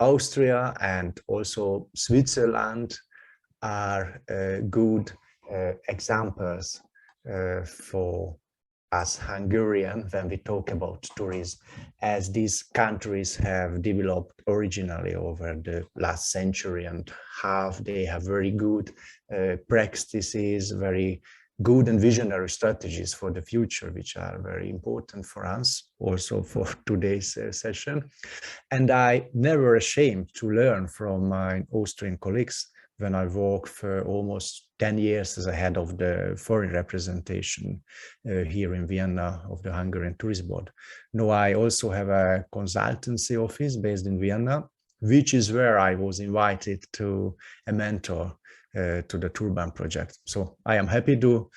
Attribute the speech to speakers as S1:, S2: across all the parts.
S1: Austria and also Switzerland are good examples for us Hungarian when we talk about tourism, as these countries have developed originally over the last century and half. They have very good practices, very good and visionary strategies for the future, which are very important for us, also for today's session. And I never ashamed to learn from my Austrian colleagues when I worked for almost 10 years as a head of the foreign representation here in Vienna of the Hungarian Tourist Board. Now I also have a consultancy office based in Vienna, which is where I was invited to a mentor to the Turban project. So I am happy to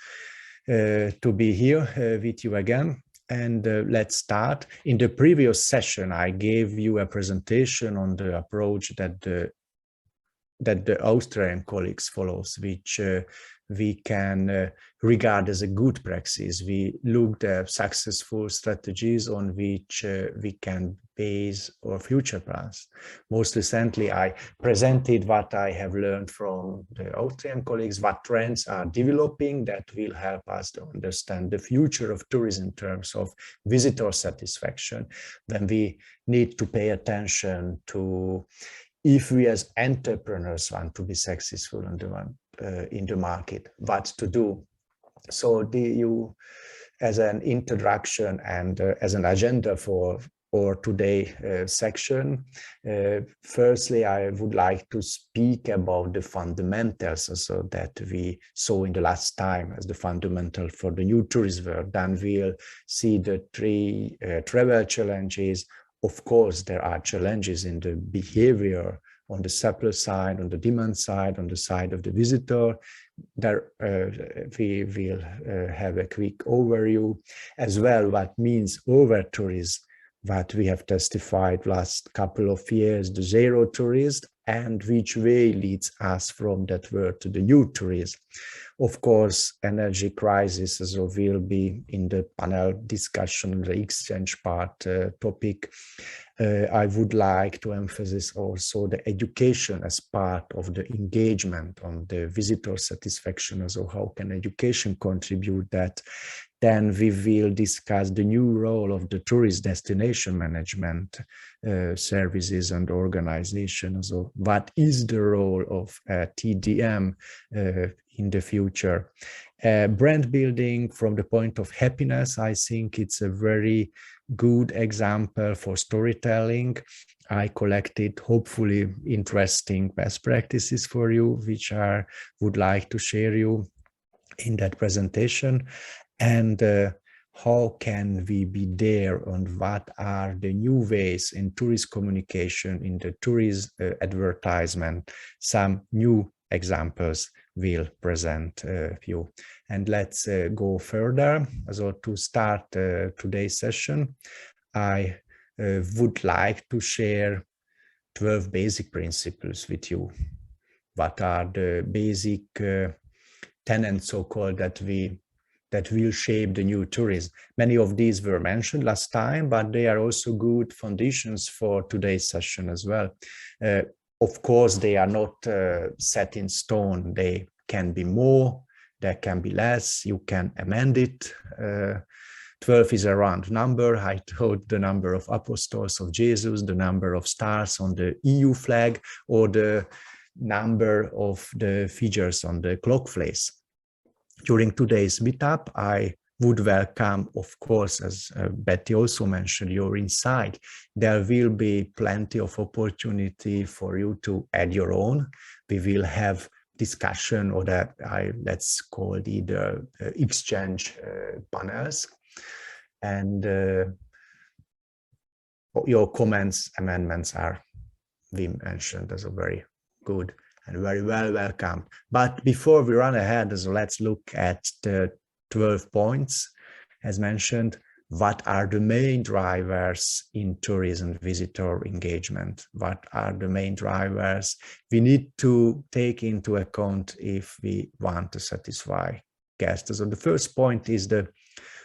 S1: be here with you again. And let's start. In the previous session, I gave you a presentation on the approach that the Austrian colleagues follows, which we can regard as a good practice. We looked at successful strategies on which we can base our future plans. Most recently, I presented what I have learned from the Austrian colleagues, what trends are developing that will help us to understand the future of tourism in terms of visitor satisfaction. Then we need to pay attention to if we as entrepreneurs want to be successful in the market, what to do. So you, as an introduction and as an agenda for today's section, firstly, I would like to speak about the fundamentals also that we saw in the last time as the fundamental for the new tourism world. Then we'll see the three travel challenges. Of course, there are challenges in the behavior on the supply side, on the demand side, on the side of the visitor. There we will have a quick overview as well, what means over-tourism, what we have testified last couple of years, the zero tourist, and which way leads us from that word to the new tourism. Of course, energy crisis also will be in the panel discussion, the exchange part topic. I would like to emphasize also the education as part of the engagement on the visitor satisfaction. Also, how can education contribute that? Then we will discuss the new role of the tourist destination management services and organization. So what is the role of TDM in the future? Brand building from the point of happiness, I think it's a very good example for storytelling. I collected hopefully interesting best practices for you, which I would like to share you in that presentation. And how can we be there, and what are the new ways in tourist communication, in the tourist advertisement? Some new examples will present you. And let's go further. So to start today's session, I would like to share 12 basic principles with you. What are the basic tenets, so-called, that will shape the new tourism? Many of these were mentioned last time, but they are also good foundations for today's session as well. Of course, they are not set in stone. They can be more, there can be less, you can amend it. 12 is a round number. I told the number of apostles of Jesus, the number of stars on the EU flag, or the number of the figures on the clock face. During today's meetup, I would welcome, of course, as Betty also mentioned, your insight. There will be plenty of opportunity for you to add your own. We will have discussion, or that let's call it the exchange panels. And your comments, amendments are, we mentioned, as a very good and very well welcome. But before we run ahead, so let's look at the 12 points. As mentioned, what are the main drivers in tourism visitor engagement? What are the main drivers we need to take into account if we want to satisfy guests? So the first point is the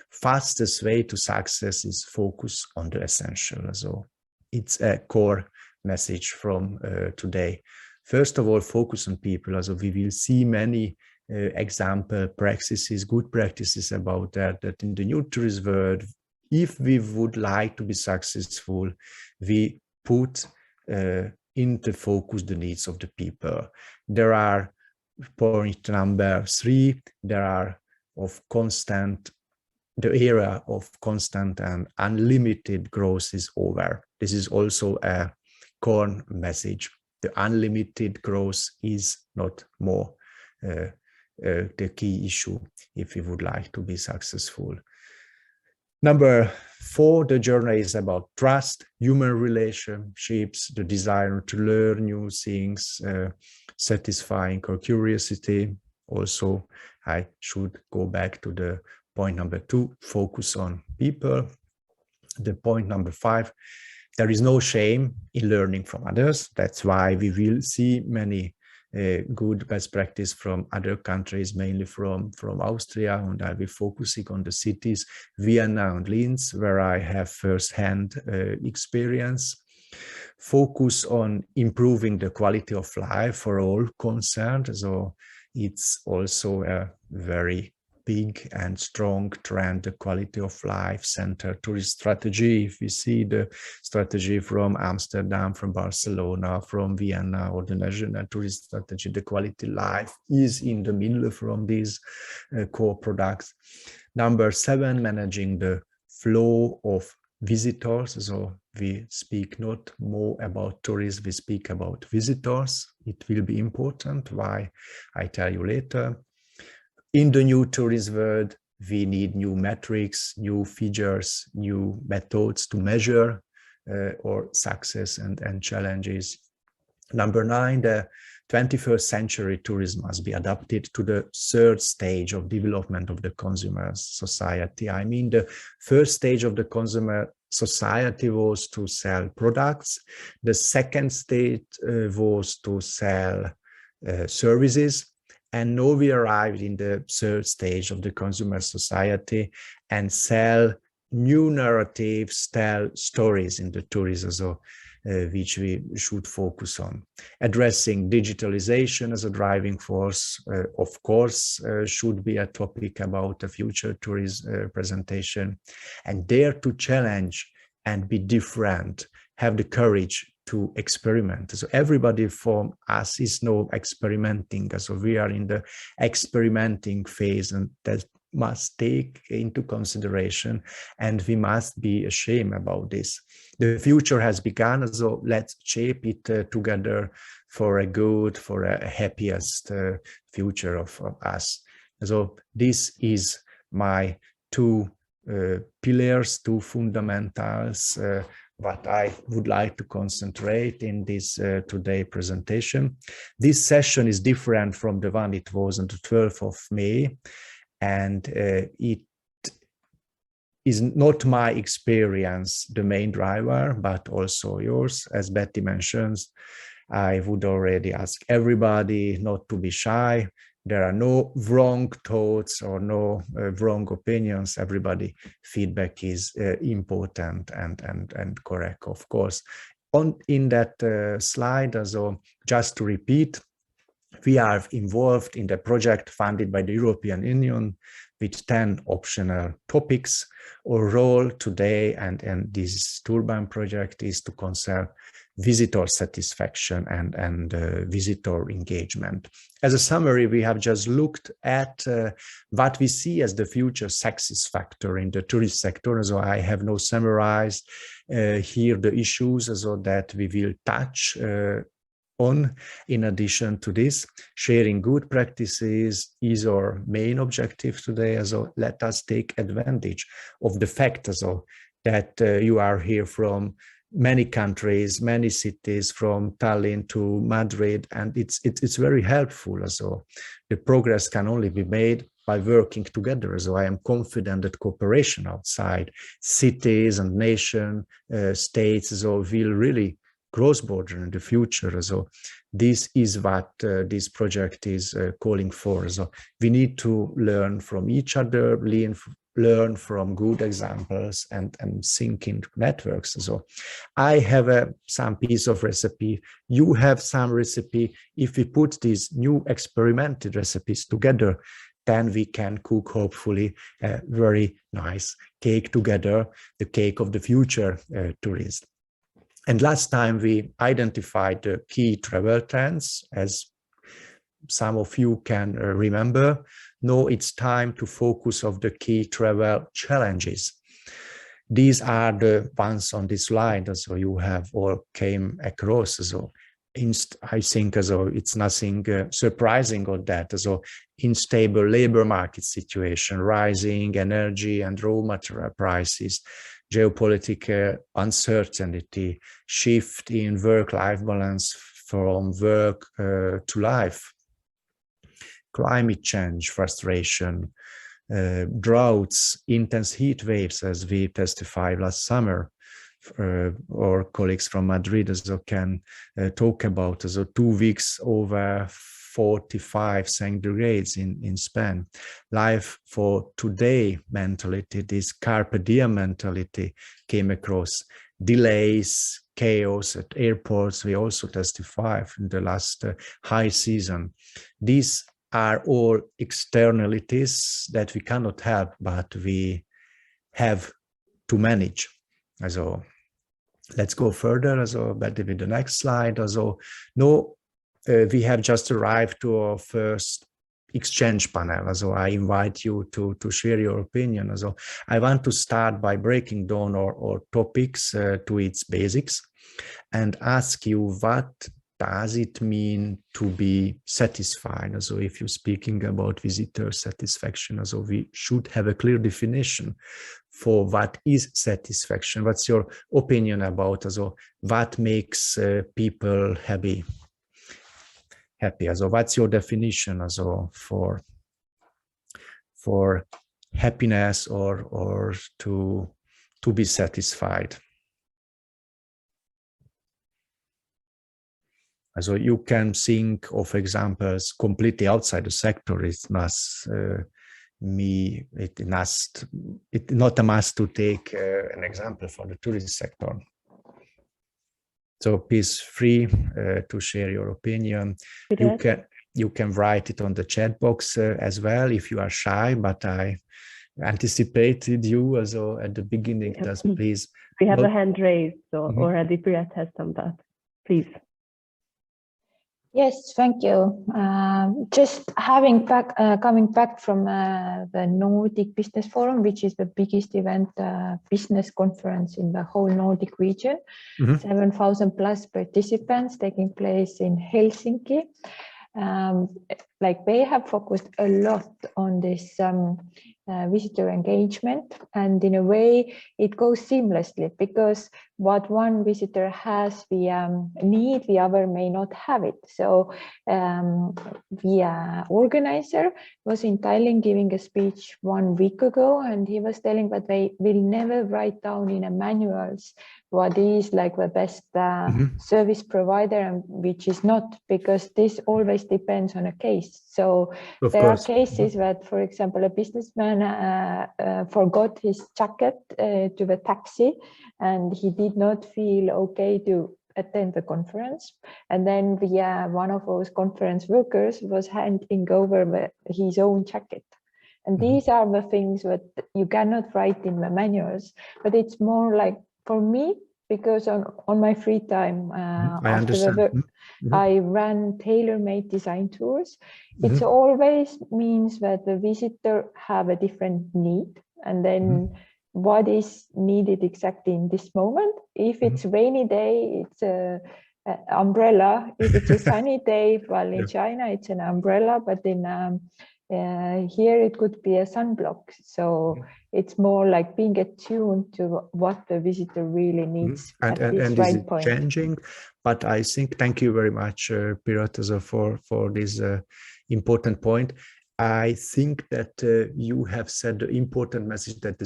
S1: fastest way to success is focus on the essential. So it's a core message from today. First of all, focus on people. Also, we will see many example practices, good practices about that in the new tourist world, if we would like to be successful, we put into focus the needs of the people. There are point number 3, there are of constant, the era of constant and unlimited growth is over. This is also a core message. The unlimited growth is not more the key issue if we would like to be successful. Number 4, the journey is about trust, human relationships, the desire to learn new things, satisfying our curiosity. Also, I should go back to the point number 2, focus on people. The point number 5, there is no shame in learning from others. That's why we will see many good best practice from other countries, mainly from Austria, and I'll be focusing on the cities Vienna and Linz, where I have first-hand experience. Focus on improving the quality of life for all concerned. So it's also a very big and strong trend, the quality of life center tourist strategy. If we see the strategy from Amsterdam, from Barcelona, from Vienna, or the national tourist strategy, the quality life is in the middle from these core products. Number 7, managing the flow of visitors. So we speak not more about tourists, we speak about visitors. It will be important. Why? I tell you later. In the new tourist world, we need new metrics, new features, new methods to measure our success and challenges. Number 9, the 21st century tourism must be adapted to the 3rd stage of development of the consumer society. I mean, the first stage of the consumer society was to sell products. The 2nd stage was to sell services. And now we arrived in the 3rd stage of the consumer society and sell new narratives, tell stories in the tourism, so, which we should focus on. Addressing digitalization as a driving force, of course, should be a topic about the future tourism presentation. And dare to challenge and be different, have the courage to experiment. So everybody from us is now experimenting. So we are in the experimenting phase, and that must take into consideration, and we must be ashamed about this. The future has begun, so let's shape it together for a good, for a happiest future of us. So this is my 2 pillars, 2 fundamentals, what I would like to concentrate in this today presentation. This session is different from the one it was on the 12th of May, and it is not my experience the main driver, but also yours. As Betty mentions, I would already ask everybody not to be shy. There are no wrong thoughts or no wrong opinions. Everybody feedback is important and correct, of course. In that slide, also, just to repeat, we are involved in the project funded by the European Union with 10 optional topics. Our role today and this Turbine project is to concern visitor satisfaction and visitor engagement. As a summary, we have just looked at what we see as the future success factor in the tourist sector. So I have now summarized here the issues so that we will touch on. In addition to this, sharing good practices is our main objective today. So let us take advantage of the fact that you are here from many countries, many cities, from Tallinn to Madrid, and it's very helpful. So the progress can only be made by working together. So I am confident that cooperation outside cities and nation states will really cross-border in the future. So this is what this project is calling for. So we need to learn from each other, learn from good examples and sync in networks. So I have some piece of recipe, you have some recipe. If we put these new experimented recipes together, then we can cook hopefully a very nice cake together, the cake of the future tourism. And last time we identified the key travel trends, as some of you can remember. Now it's time to focus on the key travel challenges. These are the ones on this slide, so you have all came across. So I think it's nothing surprising on that. So unstable labor market situation, rising energy and raw material prices, geopolitical uncertainty, shift in work-life balance from work to life, climate change, frustration, droughts, intense heat waves, as we testified last summer. Our colleagues from Madrid also can talk about 2 weeks over 45 centigrades in Spain. Life for today mentality, this carpe diem mentality came across. Delays, chaos at airports, we also testify in the last high season. These are all externalities that we cannot help, but we have to manage. So let's go further. So, but with the next slide. Also, no, we have just arrived to our first exchange panel. So I invite you to share your opinion. So I want to start by breaking down our topics to its basics and ask you, what does it mean to be satisfied? So if you're speaking about visitor satisfaction, so we should have a clear definition for what is satisfaction. What's your opinion about also what makes people happy? So what's your definition also for happiness or to be satisfied? So you can think of examples completely outside the sector. It's not not a must to take an example for the tourist sector. So please free to share your opinion. You can write it on the chat box as well if you are shy, but I anticipated you also at the beginning. Just please.
S2: We have a hand raised, so already Priya has done that. Please.
S3: Yes, thank you. Just coming back from the Nordic Business Forum, which is the biggest event business conference in the whole Nordic region, 7,000 plus participants taking place in Helsinki. Like they have focused a lot on this visitor engagement, and in a way it goes seamlessly, because what one visitor has the need, the other may not have it. So the organizer was in Tallinn giving a speech 1 week ago, and he was telling that they will never write down in a manuals what is like the best service provider and which is not, because this always depends on a case. So there are cases that, for example, a businessman forgot his jacket to the taxi, and he did not feel okay to attend the conference. And then the one of those conference workers was handing over his own jacket. And these are the things that you cannot write in the manuals, but it's more like, for me, because on my free time after the work, I ran tailor-made design tours. It always means that the visitor have a different need, and then what is needed exactly in this moment. If it's rainy day, it's a umbrella. If it's a sunny day, well, in China it's an umbrella, but in here it could be a sunblock. So it's more like being attuned to what the visitor really needs at this right point.
S1: Changing, but I think, thank you very much, Pirata, for this important point. I think that you have said the important message that the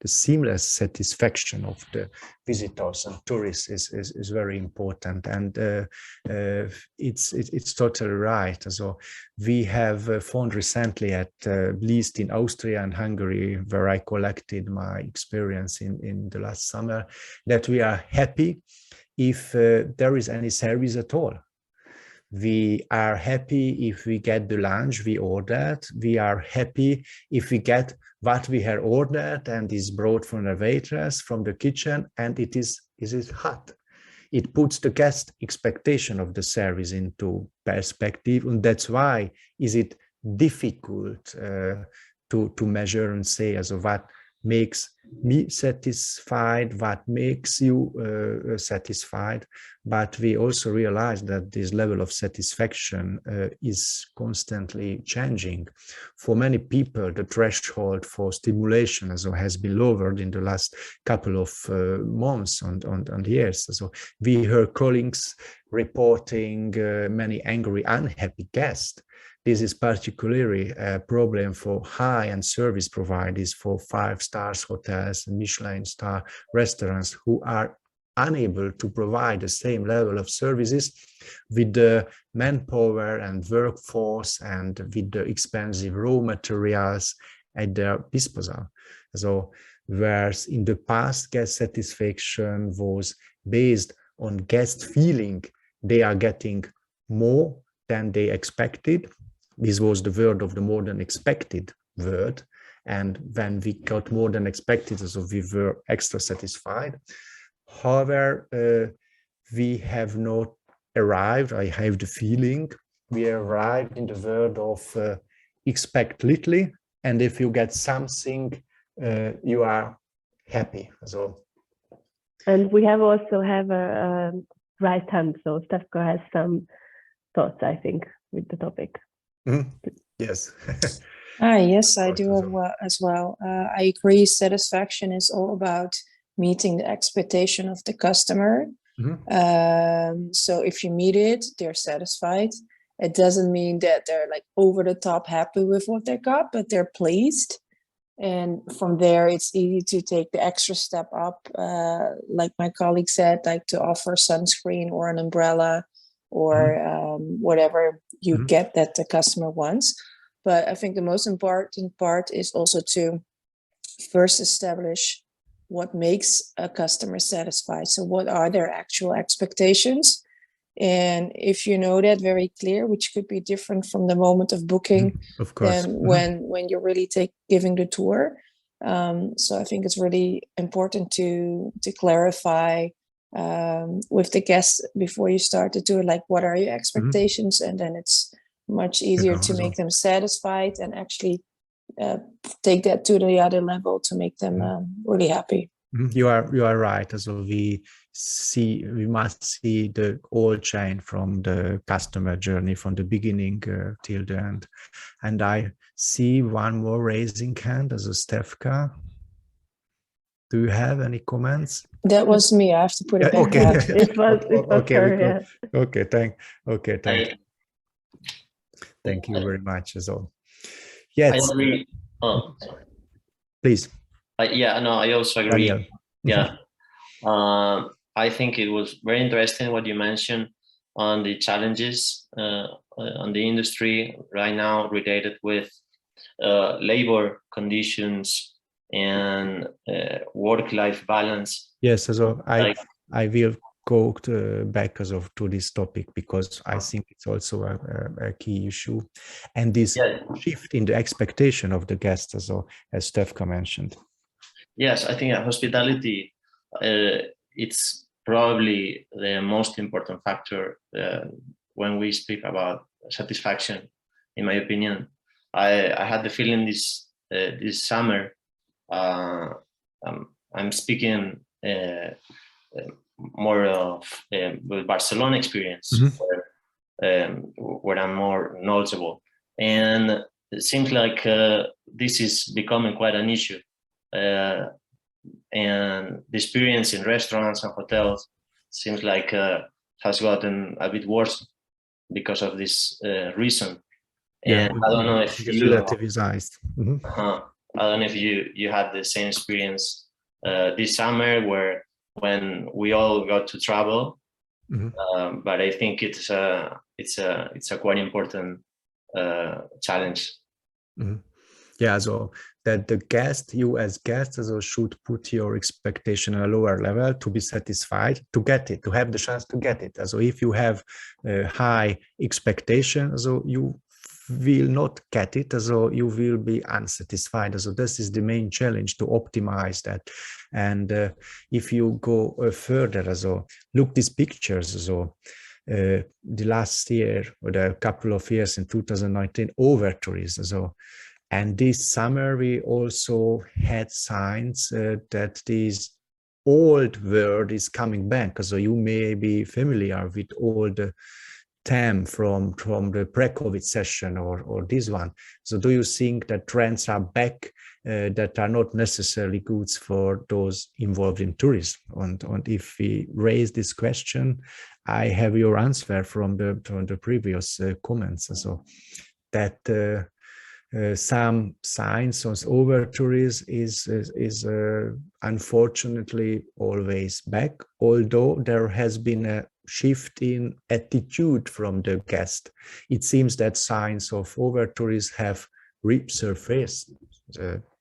S1: the seamless satisfaction of the visitors and tourists is very important, and it's totally right. So we have found recently, at least in Austria and Hungary, where I collected my experience in the last summer, that we are happy if there is any service at all. We are happy if we get the lunch we ordered. We are happy if we get what we have ordered and is brought from the waitress from the kitchen, and it is hot. It puts the guest expectation of the service into perspective, and that's why is it difficult to measure and say as what makes me satisfied, what makes you satisfied. But we also realize that this level of satisfaction is constantly changing. For many people, the threshold for stimulation has been lowered in the last couple of months and years. So we heard colleagues reporting many angry, unhappy guests. This is particularly a problem for high-end service providers, for 5-star hotels and Michelin star restaurants, who are unable to provide the same level of services with the manpower and workforce and with the expensive raw materials at their disposal. So whereas in the past, guest satisfaction was based on guest feeling they are getting more than they expected. This was the word of the more than expected word. And when we got more than expected, so we were extra satisfied. However, we have not arrived, I have the feeling, we arrived in the world of expect little, and if you get something, you are happy. So,
S2: and we also have a right hand, so Stefko has some thoughts, I think, with the topic.
S1: Mm-hmm. Yes.
S4: Yes, I do as well. I agree. Satisfaction is all about meeting the expectation of the customer. Mm-hmm. So if you meet it, they're satisfied. It doesn't mean that they're like over the top happy with what they got, but they're pleased. And from there, it's easy to take the extra step up. Like my colleague said, like to offer sunscreen or an umbrella or whatever you get that the customer wants. But I think the most important part is also to first establish what makes a customer satisfied. So what are their actual expectations? And if you know that very clear, which could be different from the moment of booking than when you're really giving the tour. So I think it's really important to clarify with the guests before you start the tour, like what are your expectations? And then it's much easier to make them satisfied and actually take that to the other level to make them really happy.
S1: You are right. So we must see the whole chain from the customer journey, from the beginning till the end. And I see one more raising hand as a Stefka. Do you have any comments?
S4: That was me. I have to put it back.
S1: Okay.
S2: It was her,
S1: Thank you very much as well. Yes.
S5: I agree. Oh, sorry.
S1: Please.
S5: I also agree.
S1: Daniel.
S5: Yeah. I think it was very interesting what you mentioned on the challenges on the industry right now related with labor conditions and work-life balance.
S1: Yes, so I will go back to this topic because I think it's also a key issue, and this shift in the expectation of the guests, as Stefka mentioned.
S5: Yes, I think hospitality, it's probably the most important factor when we speak about satisfaction, in my opinion. I had the feeling this summer, I'm speaking more of with Barcelona experience, where I'm more knowledgeable. And it seems like this is becoming quite an issue. And the experience in restaurants and hotels seems like has gotten a bit worse because of this reason. And I don't know if
S1: you relativized.
S5: I don't know if you had the same experience this summer, where when we all got to travel. But I think it's a quite important challenge.
S1: Yeah, so that the guest, you as guest, also should put your expectation at a lower level to be satisfied, to get it, to have the chance to get it. So if you have a high expectation, so you will not get it, so you will be unsatisfied. So this is the main challenge, to optimize that. And if you go further, so look these pictures, so the last year or the couple of years in 2019, over tourism. So, and this summer we also had signs that this old world is coming back. So you may be familiar with all the TAM from the pre-COVID session or this one. So do you think that trends are back that are not necessarily good for those involved in tourism? And if we raise this question, I have your answer from the previous comments. So that some signs of over tourism is unfortunately always back, although there has been a shift in attitude from the guest. It seems that signs of over tourism have resurfaced.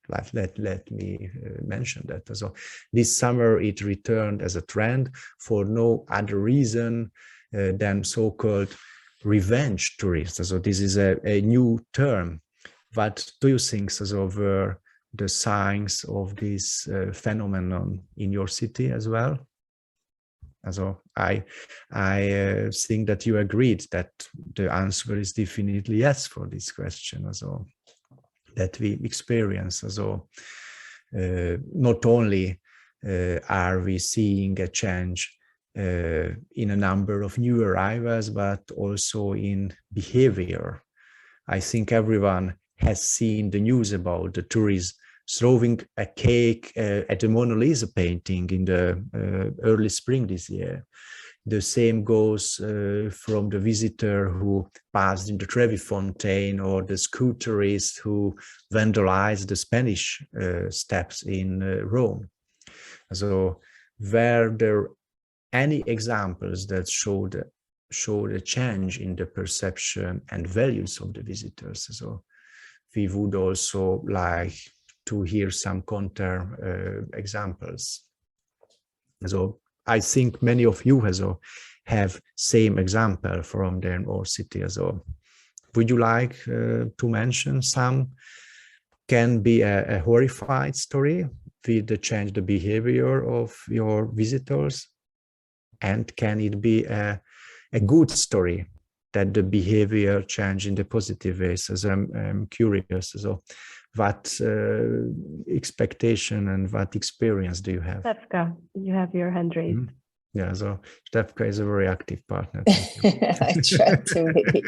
S1: Let me mention that. So this summer it returned as a trend for no other reason than so-called revenge tourists. So this is a new term. What do you think were the signs of this phenomenon in your city as well? So I think that you agreed that the answer is definitely yes for this question. So that we experience. So not only are we seeing a change in a number of new arrivals, but also in behavior. I think everyone has seen the news about the tourists throwing a cake at the Mona Lisa painting in the early spring this year. The same goes from the visitor who passed in the Trevi Fountain, or the scooterist who vandalized the Spanish steps in Rome. So were there any examples that showed a change in the perception and values of the visitors? So we would also like to hear some counter examples. So I think many of you have same example from their own city. So would you like to mention some? Can be a horrified story with the change the behavior of your visitors, and can it be a good story that the behavior change in the positive ways? As I'm curious. So what expectation and what experience do you have?
S2: Stefka, you have your hand raised.
S1: Mm-hmm. Yeah, so Stefka is a very active partner.
S4: I try to be.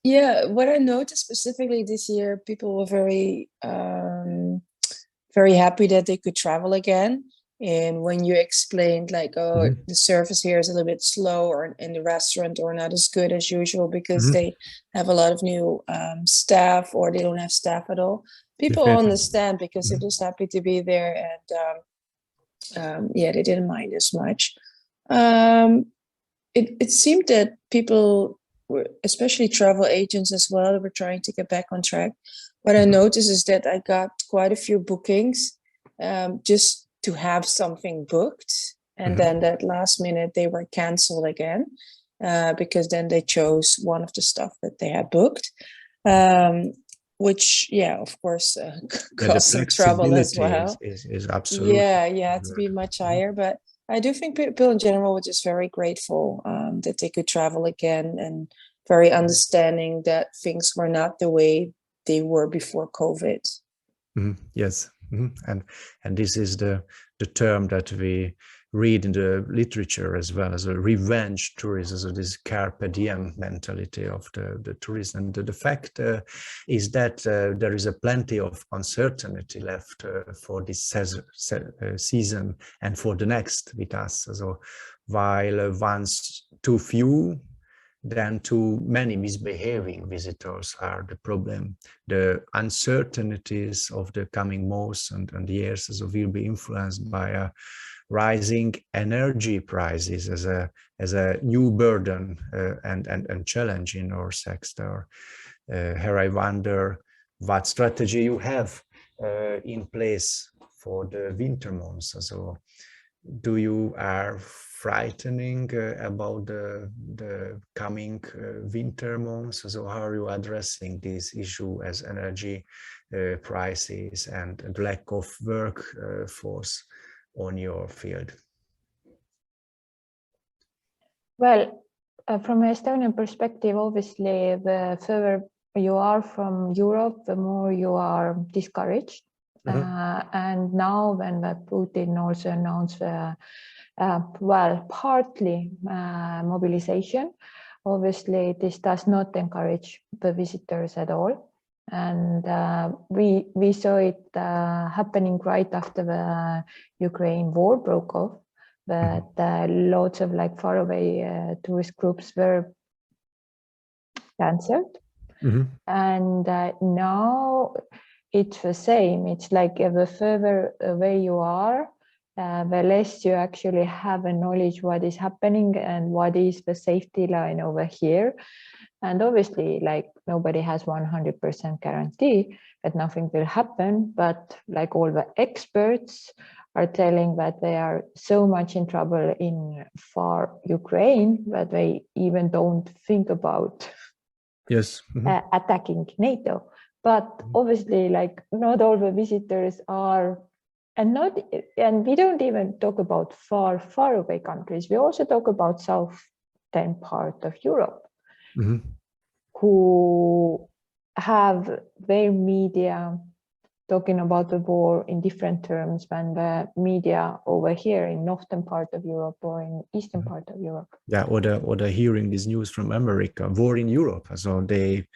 S4: Yeah, what I noticed specifically this year, people were very happy that they could travel again. And when you explained like, oh, the service here is a little bit slow, or in the restaurant, or not as good as usual because they have a lot of new staff, or they don't have staff at all, people understand because they're just happy to be there. And yeah, they didn't mind as much. It seemed that people were, especially travel agents as well, were trying to get back on track. What I noticed is that I got quite a few bookings just to have something booked, and then that last minute they were canceled again because then they chose one of the stuff that they had booked, which of course caused some trouble as well.
S1: Is absolutely
S4: to be much higher, but I do think people in general were just very grateful that they could travel again, and very understanding that things were not the way they were before COVID.
S1: Yes. And this is the term that we read in the literature as well, as a revenge tourism, so this carpe diem mentality of the tourist. And the fact is that there is a plenty of uncertainty left for this season and for the next with us. So while once too few then too many misbehaving visitors are the problem. The uncertainties of the coming months and years will be influenced by rising energy prices as a new burden and challenge in our sector. Here I wonder what strategy you have in place for the winter months. So do you are frightening about the coming winter months? So how are you addressing this issue as energy prices and lack of workforce on your field?
S3: Well, from an Estonian perspective, obviously, the further you are from Europe, the more you are discouraged. And now when Putin also announced well, partly mobilization, obviously this does not encourage the visitors at all. And we saw it happening right after the Ukraine war broke off, that lots of like faraway tourist groups were cancelled. And now it's the same. It's like the further away you are, the less you actually have a knowledge what is happening and what is the safety line over here. And obviously, like nobody has 100% guarantee that nothing will happen, but like all the experts are telling that they are so much in trouble in far Ukraine that they even don't think about attacking NATO. But obviously, like not all the visitors are, and we don't even talk about far away countries. We also talk about southern part of Europe, who have their media talking about the war in different terms than the media over here in northern part of Europe or in eastern part of Europe.
S1: Yeah, or the hearing this news from America, war in Europe. So they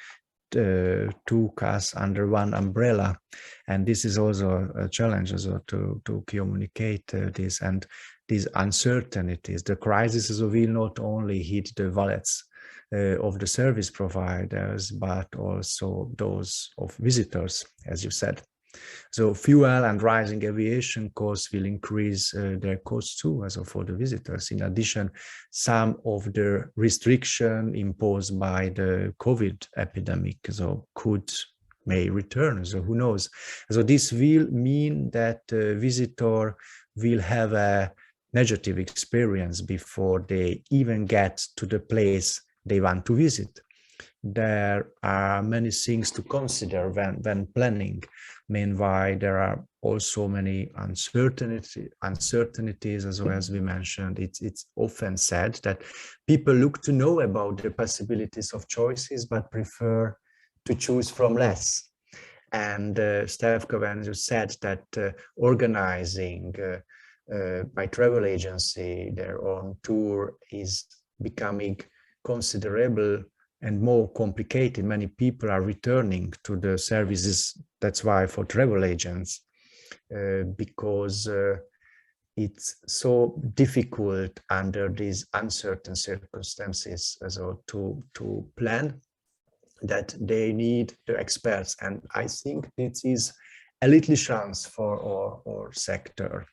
S1: took us under one umbrella, and this is also a challenge also to communicate this and these uncertainties. The crisis will not only hit the wallets of the service providers, but also those of visitors, as you said. So fuel and rising aviation costs will increase their costs too, as for the visitors. In addition, some of the restriction imposed by the COVID epidemic may return. So who knows? So this will mean that visitor will have a negative experience before they even get to the place they want to visit. There are many things to consider when planning. Meanwhile, there are also many uncertainties, as well as we mentioned. It's often said that people look to know about the possibilities of choices, but prefer to choose from less. And Stefka, when you said that organizing by travel agency their own tour is becoming considerable and more complicated. Many people are returning to the services. That's why for travel agents, because it's so difficult under these uncertain circumstances to plan, that they need the experts. And I think this is a little chance for our sector.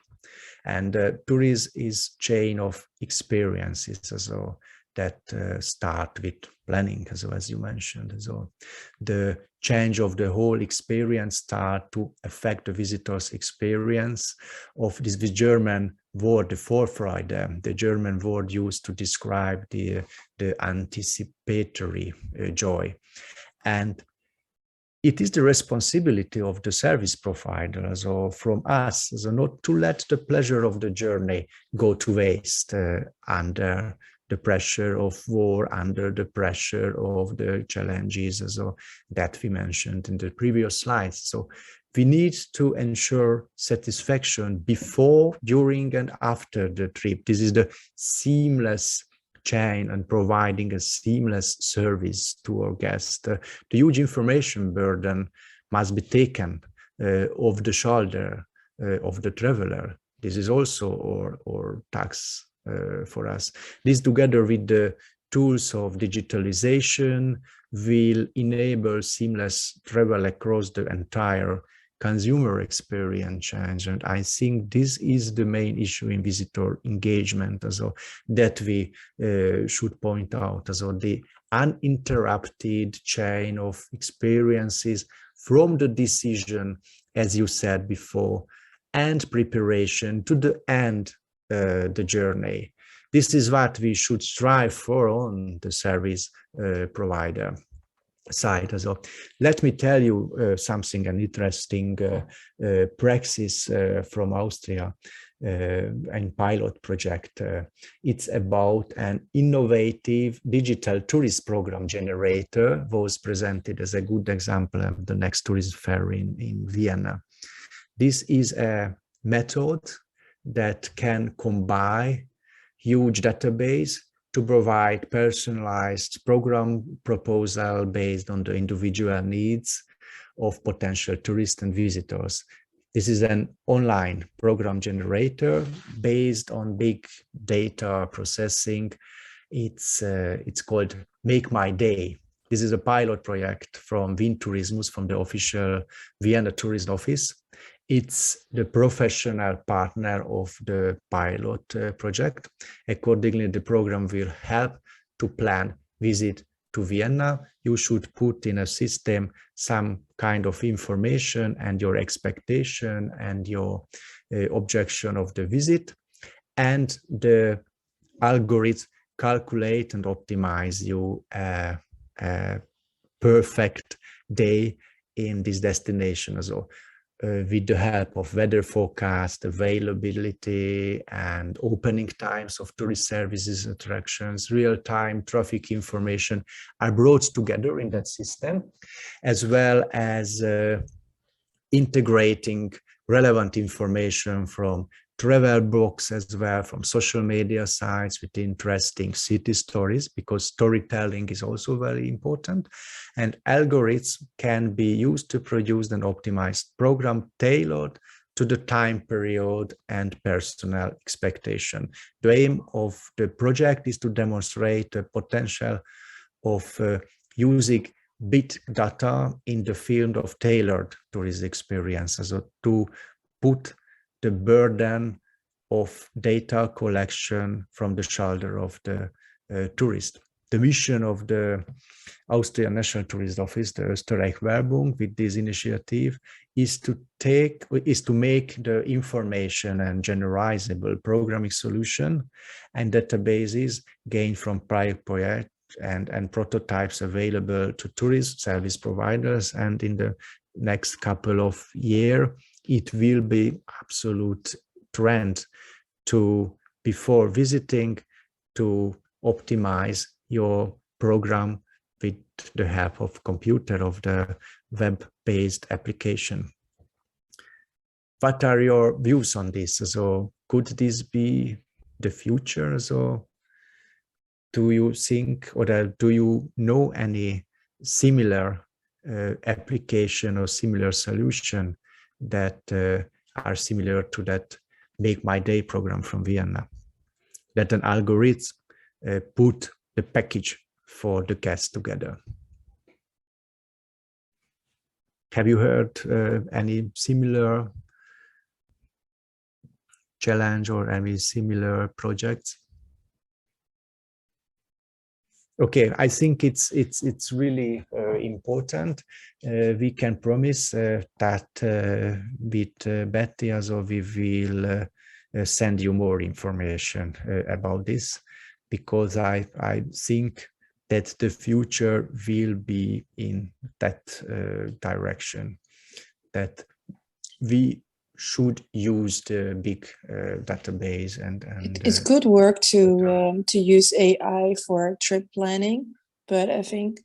S1: And tourism is chain of experiences. So that start with planning, as you mentioned. So the change of the whole experience start to affect the visitor's experience of this German word, the Vorfreude, the German word used to describe the anticipatory joy. And it is the responsibility of the service provider, so from us, so not to let the pleasure of the journey go to waste under the pressure of war, under the pressure of the challenges that we mentioned in the previous slides. So we need to ensure satisfaction before, during, and after the trip. This is the seamless chain and providing a seamless service to our guests. The huge information burden must be taken off the shoulder of the traveler. This is also our task for us. This, together with the tools of digitalization will enable seamless travel across the entire consumer experience change. And I think this is the main issue in visitor engagement, also that we should point out, also the uninterrupted chain of experiences from the decision, as you said before, and preparation to the end, the journey. This is what we should strive for on the service provider side as well. Let me tell you something, an interesting praxis from Austria and pilot project. It's about an innovative digital tourist program generator, was presented as a good example of the next tourism fair in Vienna. This is a method that can combine huge database to provide personalized program proposal based on the individual needs of potential tourists and visitors. This is an online program generator based on big data processing. It's called Make My Day. This is a pilot project from Wien Tourismus, from the official Vienna Tourist Office. It's the professional partner of the pilot project. Accordingly, the program will help to plan visit to Vienna. You should put in a system some kind of information and your expectation and your objection of the visit. And the algorithm calculate and optimize you a perfect day in this destination as well. With the help of weather forecast, availability, and opening times of tourist services, attractions, real-time traffic information are brought together in that system, as well as integrating relevant information from travel blogs as well, from social media sites with interesting city stories, because storytelling is also very important. And algorithms can be used to produce an optimized program tailored to the time period and personal expectation. The aim of the project is to demonstrate the potential of using big data in the field of tailored tourist experiences, so to put the burden of data collection from the shoulder of the tourist. The mission of the Austrian National Tourist Office, the Österreich-Werbung, with this initiative is to make the information and generalizable programming solution and databases gained from prior projects and prototypes available to tourist service providers. And in the next couple of years, it will be absolute trend to, before visiting, to optimize your program with the help of computer, of the web-based application. What are your views on this? So could this be the future? So do you think, or do you know any similar application or similar solution that are similar to that Make My Day program from Vienna, that an algorithm put the package for the guests together? Have you heard any similar challenge or any similar projects? Okay, I think it's really important. We can promise that with Betty, also we will send you more information about this, because I think that the future will be in that direction, that we should use the big database and
S4: it's good work to use AI for trip planning, but I think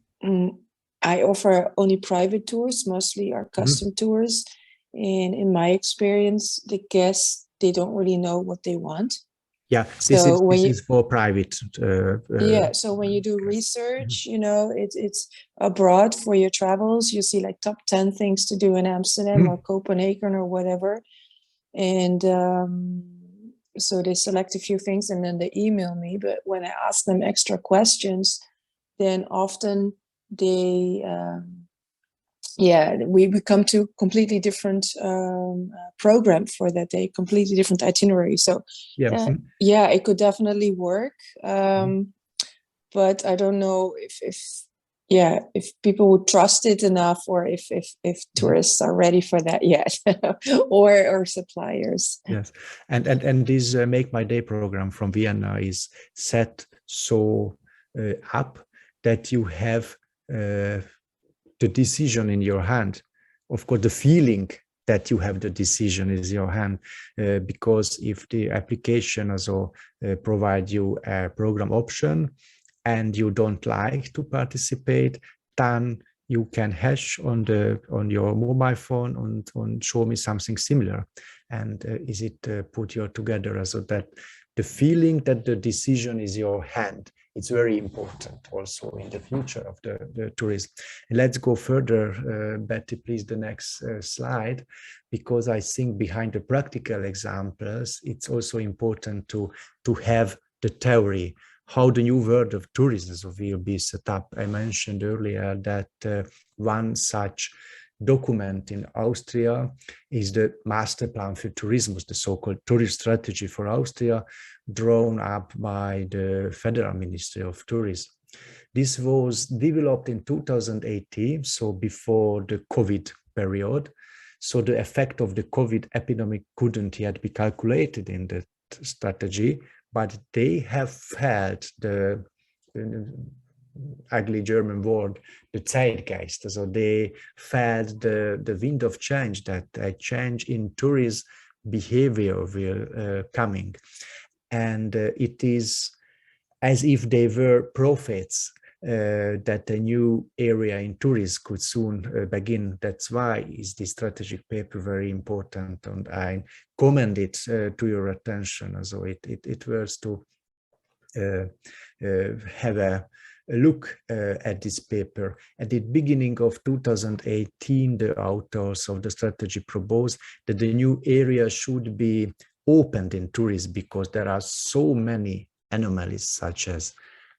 S4: I offer only private tours, mostly are custom tours, and in my experience, the guests, they don't really know what they want.
S1: Yeah, this is for private.
S4: Yeah, so when you do research, you know, it's abroad for your travels, you see like top 10 things to do in Amsterdam or Copenhagen or whatever. And so they select a few things and then they email me. But when I ask them extra questions, then often they, we come to completely different program for that day, completely different itinerary. So yeah, it could definitely work. But I don't know if people would trust it enough, or if tourists are ready for that yet, or suppliers.
S1: Yes, and this Make My Day program from Vienna is set so up that you have the decision in your hand. Of course, the feeling that you have the decision is your hand, because if the application also provide you a program option and you don't like to participate, then you can hash on your mobile phone and show me something similar, and is it put you together, so that the feeling that the decision is your hand. It's very important also in the future of the tourism. And let's go further, Betty, please, the next slide, because I think behind the practical examples, it's also important to have the theory, how the new world of tourism will be set up. I mentioned earlier that one such document in Austria is the Master Plan für Tourismus, the so-called tourist strategy for Austria, drawn up by the Federal Ministry of Tourism. This was developed in 2018, so before the COVID period. So the effect of the COVID epidemic couldn't yet be calculated in the strategy, but they have felt the ugly German word, the Zeitgeist. So they felt the wind of change, that a change in tourist behavior will coming. And it is as if they were prophets that a new area in tourism could soon begin. That's why is this strategic paper very important, and I commend it to your attention. So it was to have a look at this paper. At the beginning of 2018, the authors of the strategy proposed that the new area should be opened in tourism, because there are so many anomalies such as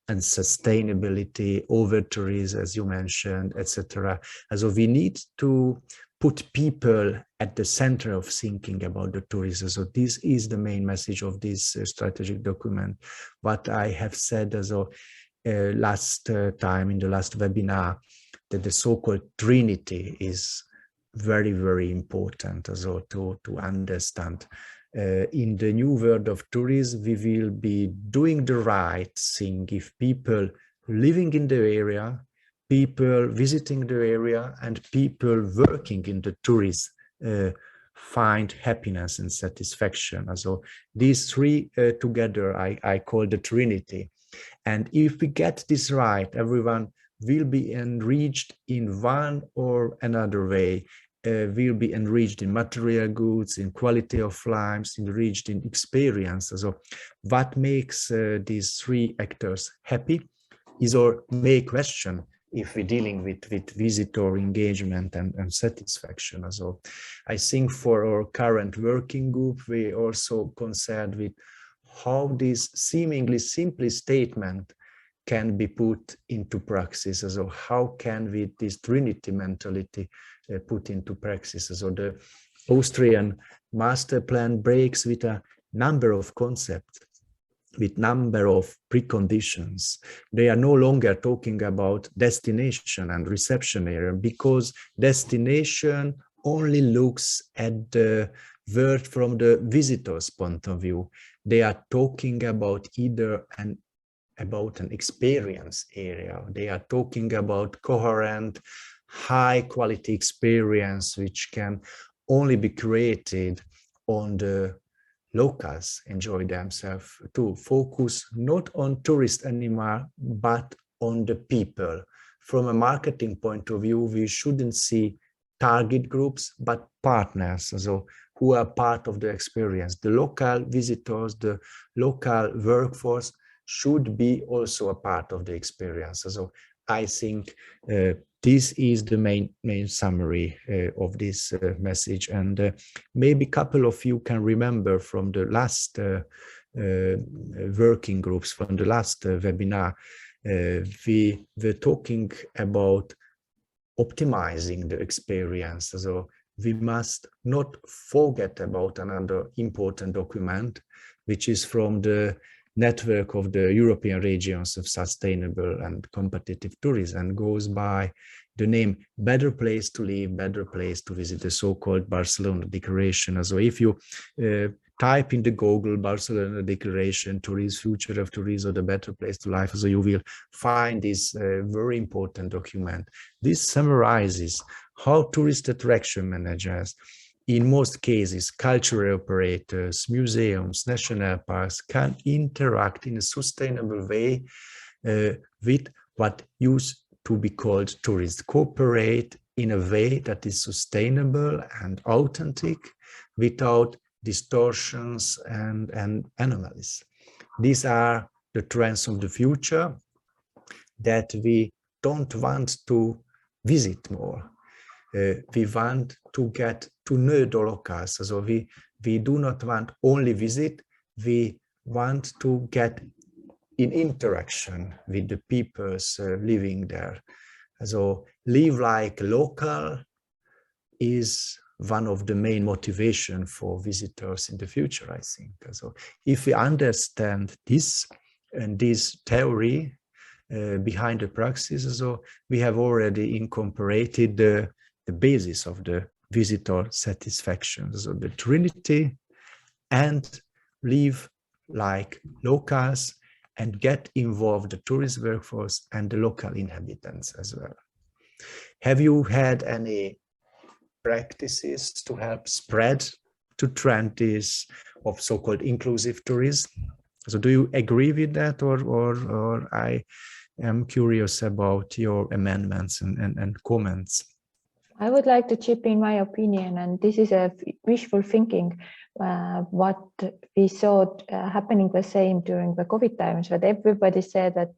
S1: unsustainability, over-tourism, as you mentioned, etc. So we need to put people at the center of thinking about the tourism. So this is the main message of this strategic document. What I have said also last time in the last webinar, that the so-called Trinity is very, very important also to understand. In the new world of tourism, we will be doing the right thing if people living in the area, people visiting the area, and people working in the tourism find happiness and satisfaction. So these three together, I call the Trinity. And if we get this right, everyone will be enriched in one or another way. Will be enriched in material goods, in quality of lives, enriched in experience. So what makes these three actors happy is our main question if we're dealing with visitor engagement and satisfaction. So I think for our current working group, we also concerned with how this seemingly simple statement can be put into praxis. So how can we, this Trinity mentality, put into praxis? So the Austrian master plan breaks with a number of concepts, with number of preconditions. They are no longer talking about destination and reception area, because destination only looks at the world from the visitor's point of view. They are talking about either an experience area. They are talking about coherent, high quality experience, which can only be created on the locals enjoy themselves, to focus not on tourists anymore, but on the people. From a marketing point of view, we shouldn't see target groups, but partners, so who are part of the experience. The local visitors, the local workforce should be also a part of the experience. So I think this is the main summary of this message. And maybe a couple of you can remember from the last working groups, from the last webinar, we were talking about optimizing the experience. So we must not forget about another important document, which is from the network of the European regions of sustainable and competitive tourism, and goes by the name Better Place to Live, Better Place to Visit, the so-called Barcelona Declaration. So if you type in the Google Barcelona Declaration, Tourism, Future of Tourism, or the Better Place to Live, so you will find this very important document. This summarizes how tourist attraction managers, in most cases, cultural operators, museums, national parks, can interact in a sustainable way with what used to be called tourists, cooperate in a way that is sustainable and authentic without distortions and anomalies. These are the trends of the future that we don't want to visit more. We want to get to know the locals. So we do not want only visit, we want to get in interaction with the peoples living there. So live like local is one of the main motivation for visitors in the future, I think. So if we understand this and this theory behind the praxis, so we have already incorporated the basis of the visitor satisfaction. So the Trinity, and live like locals and get involved the tourist workforce and the local inhabitants as well. Have you had any practices to help spread to trend this of so-called inclusive tourism? So do you agree with that, or I am curious about your amendments and comments?
S3: I would like to chip in my opinion, and this is a wishful thinking. What we saw happening the same during the COVID times, that everybody said that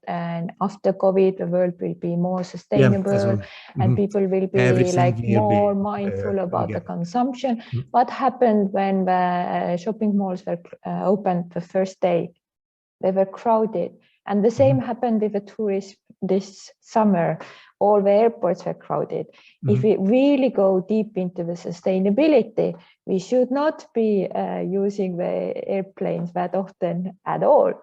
S3: after COVID, the world will be more sustainable, and people will be
S1: everything
S3: more mindful about the consumption. What happened when the shopping malls were opened the first day? They were crowded. And the same happened with the tourists this summer. All the airports were crowded. If we really go deep into the sustainability, we should not be using the airplanes that often at all,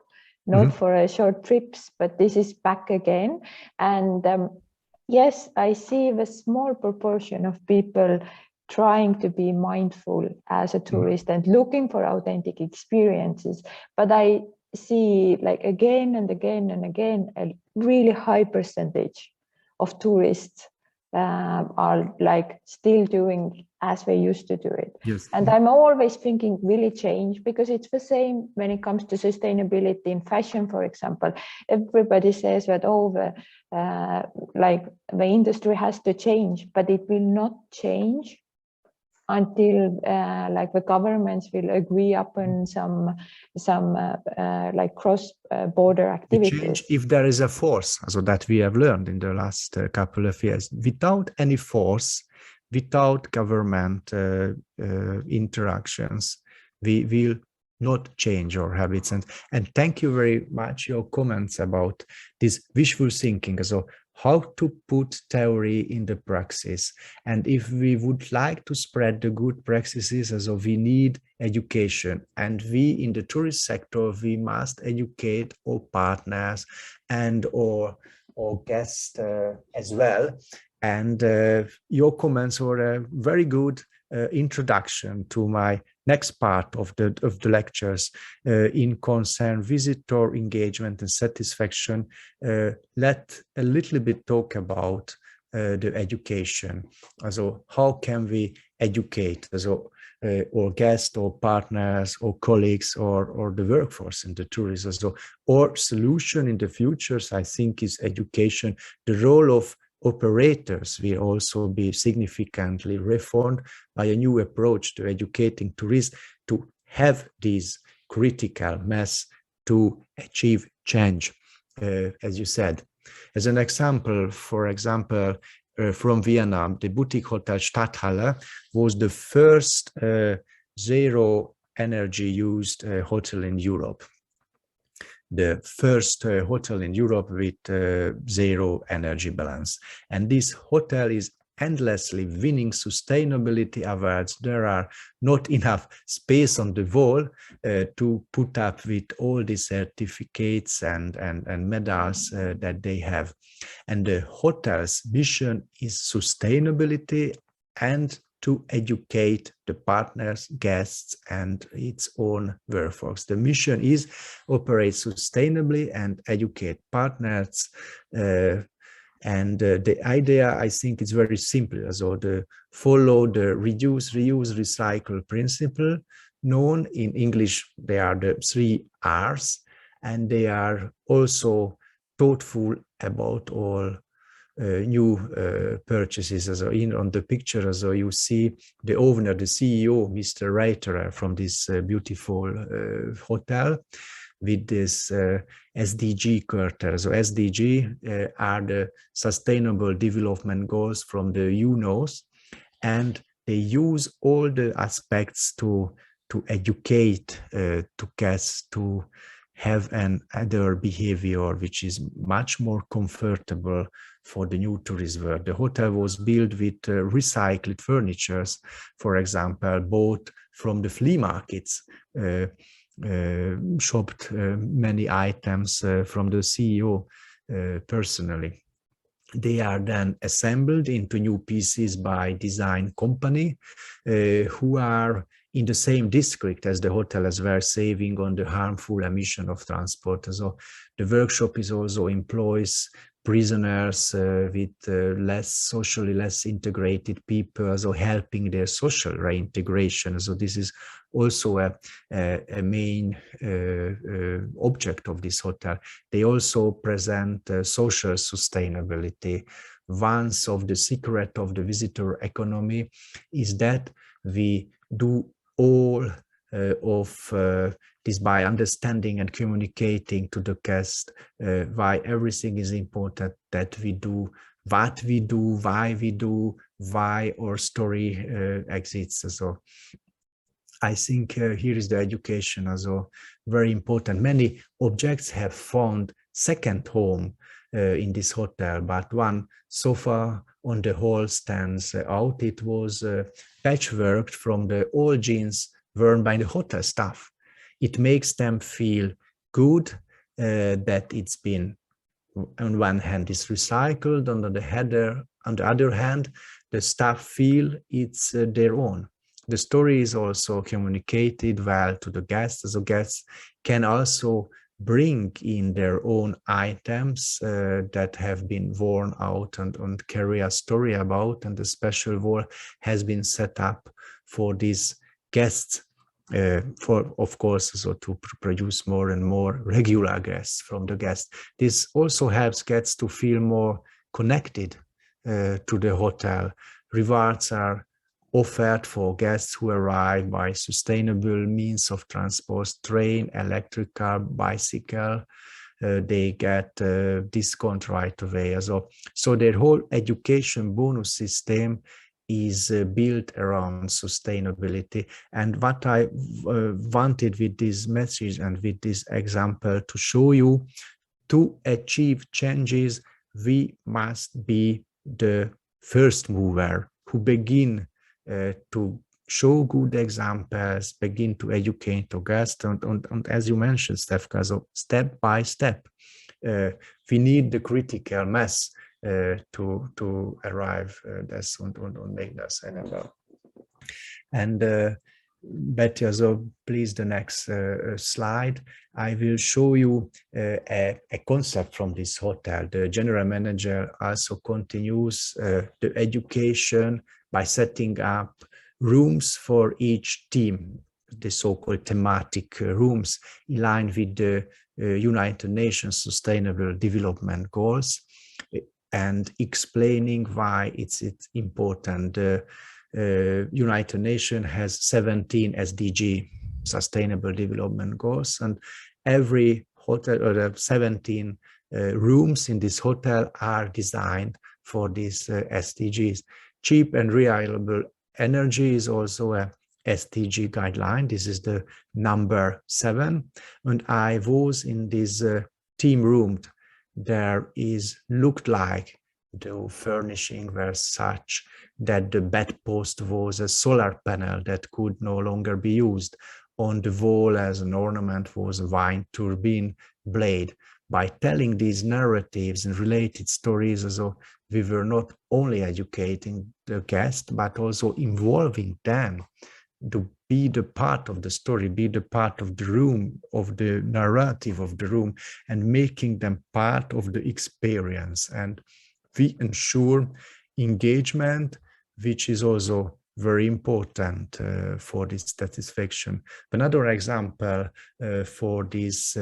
S3: not for short trips, but this is back again. And yes, I see the small proportion of people trying to be mindful as a tourist and looking for authentic experiences. But I see, like, again and again and again, a really high percentage of tourists are like still doing as they used to do it.
S1: Yes.
S3: And I'm always thinking, will it change? Because it's the same when it comes to sustainability in fashion, for example. Everybody says that, the industry has to change, but it will not change until the governments will agree upon some cross-border activities.
S1: Change if there is a force, so that we have learned in the last couple of years. Without any force, without government interactions, we will not change our habits. And thank you very much your comments about this wishful thinking. So how to put theory in the praxis. And if we would like to spread the good practices, so we need education. And we in the tourist sector, we must educate our partners and our guests as well. And your comments were a very good introduction to my next part of the lectures in concern visitor engagement and satisfaction. Let a little bit talk about the education. So how can we educate or guests or partners or colleagues or the workforce in the tourism? So our solution in the future, I think, is education. The role of operators will also be significantly reformed by a new approach to educating tourists to have this critical mass to achieve change, as you said. As an example, for example, from Vienna, the boutique hotel Stadthalle was the first zero energy used hotel in Europe. The first hotel in Europe with zero energy balance. And this hotel is endlessly winning sustainability awards. There are not enough space on the wall to put up with all the certificates and medals that they have. And the hotel's mission is sustainability and to educate the partners, guests, and its own workforce. The mission is operate sustainably and educate partners. And the idea, I think, is very simple. So follow the reduce, reuse, recycle principle. Known in English, they are the 3 R's, and they are also thoughtful about all new purchases. So on the picture, so you see the owner, the CEO, Mr. Reiterer, from this beautiful hotel with this SDG curtain. So SDG are the Sustainable Development Goals from the UNOS, and they use all the aspects to educate to guests to have an other behavior which is much more comfortable for the new tourist world. The hotel was built with recycled furnitures, for example, bought from the flea markets, shopped many items from the CEO personally. They are then assembled into new pieces by design company who are in the same district as the hotel as well, saving on the harmful emission of transport. So the workshop is also employs prisoners with socially less integrated people, so helping their social reintegration. So this is also a main object of this hotel. They also present social sustainability. One of the secret of the visitor economy is that we do all of this by understanding and communicating to the guest why everything is important that we do, what we do, why we do, why our story exists. So I think here is the education also very important. Many objects have found second home in this hotel, but one sofa on the hall stands out. It was patchworked from the old jeans worn by the hotel staff. It makes them feel good that it's been, on one hand, is recycled. On the other hand, the staff feel it's their own. The story is also communicated well to the guests, so guests can also bring in their own items that have been worn out and carry a story about, and the special wall has been set up for these guests, for, of course, so to produce more and more regular guests from the guests. This also helps guests to feel more connected to the hotel. Rewards are offered for guests who arrive by sustainable means of transport, train, electric car, bicycle. They get discount right away. So their whole education bonus system is built around sustainability. And what I wanted with this message and with this example to show you, to achieve changes, we must be the first mover who begin to show good examples, begin to educate the guests, and as you mentioned, Stefka, so step by step, we need the critical mass to arrive das und make das sustainable. And Betty, so please the next slide. I will show you a concept from this hotel. The general manager also continues the education by setting up rooms for each team, the so-called thematic rooms, in line with the United Nations Sustainable Development Goals, and explaining why it's important. The United Nations has 17 SDG, Sustainable Development Goals, and every hotel, or the 17 rooms in this hotel are designed for these SDGs. Cheap and reliable energy is also a SDG guideline. This is the number 7. And I was in this team room. There looked like the furnishing were such that the bedpost was a solar panel that could no longer be used. On the wall as an ornament was a wind turbine blade. By telling these narratives and related stories, also, we were not only educating the guests, but also involving them to be the part of the story, be the part of the room, of the narrative of the room, and making them part of the experience. And we ensure engagement, which is also very important for this satisfaction. Another example for this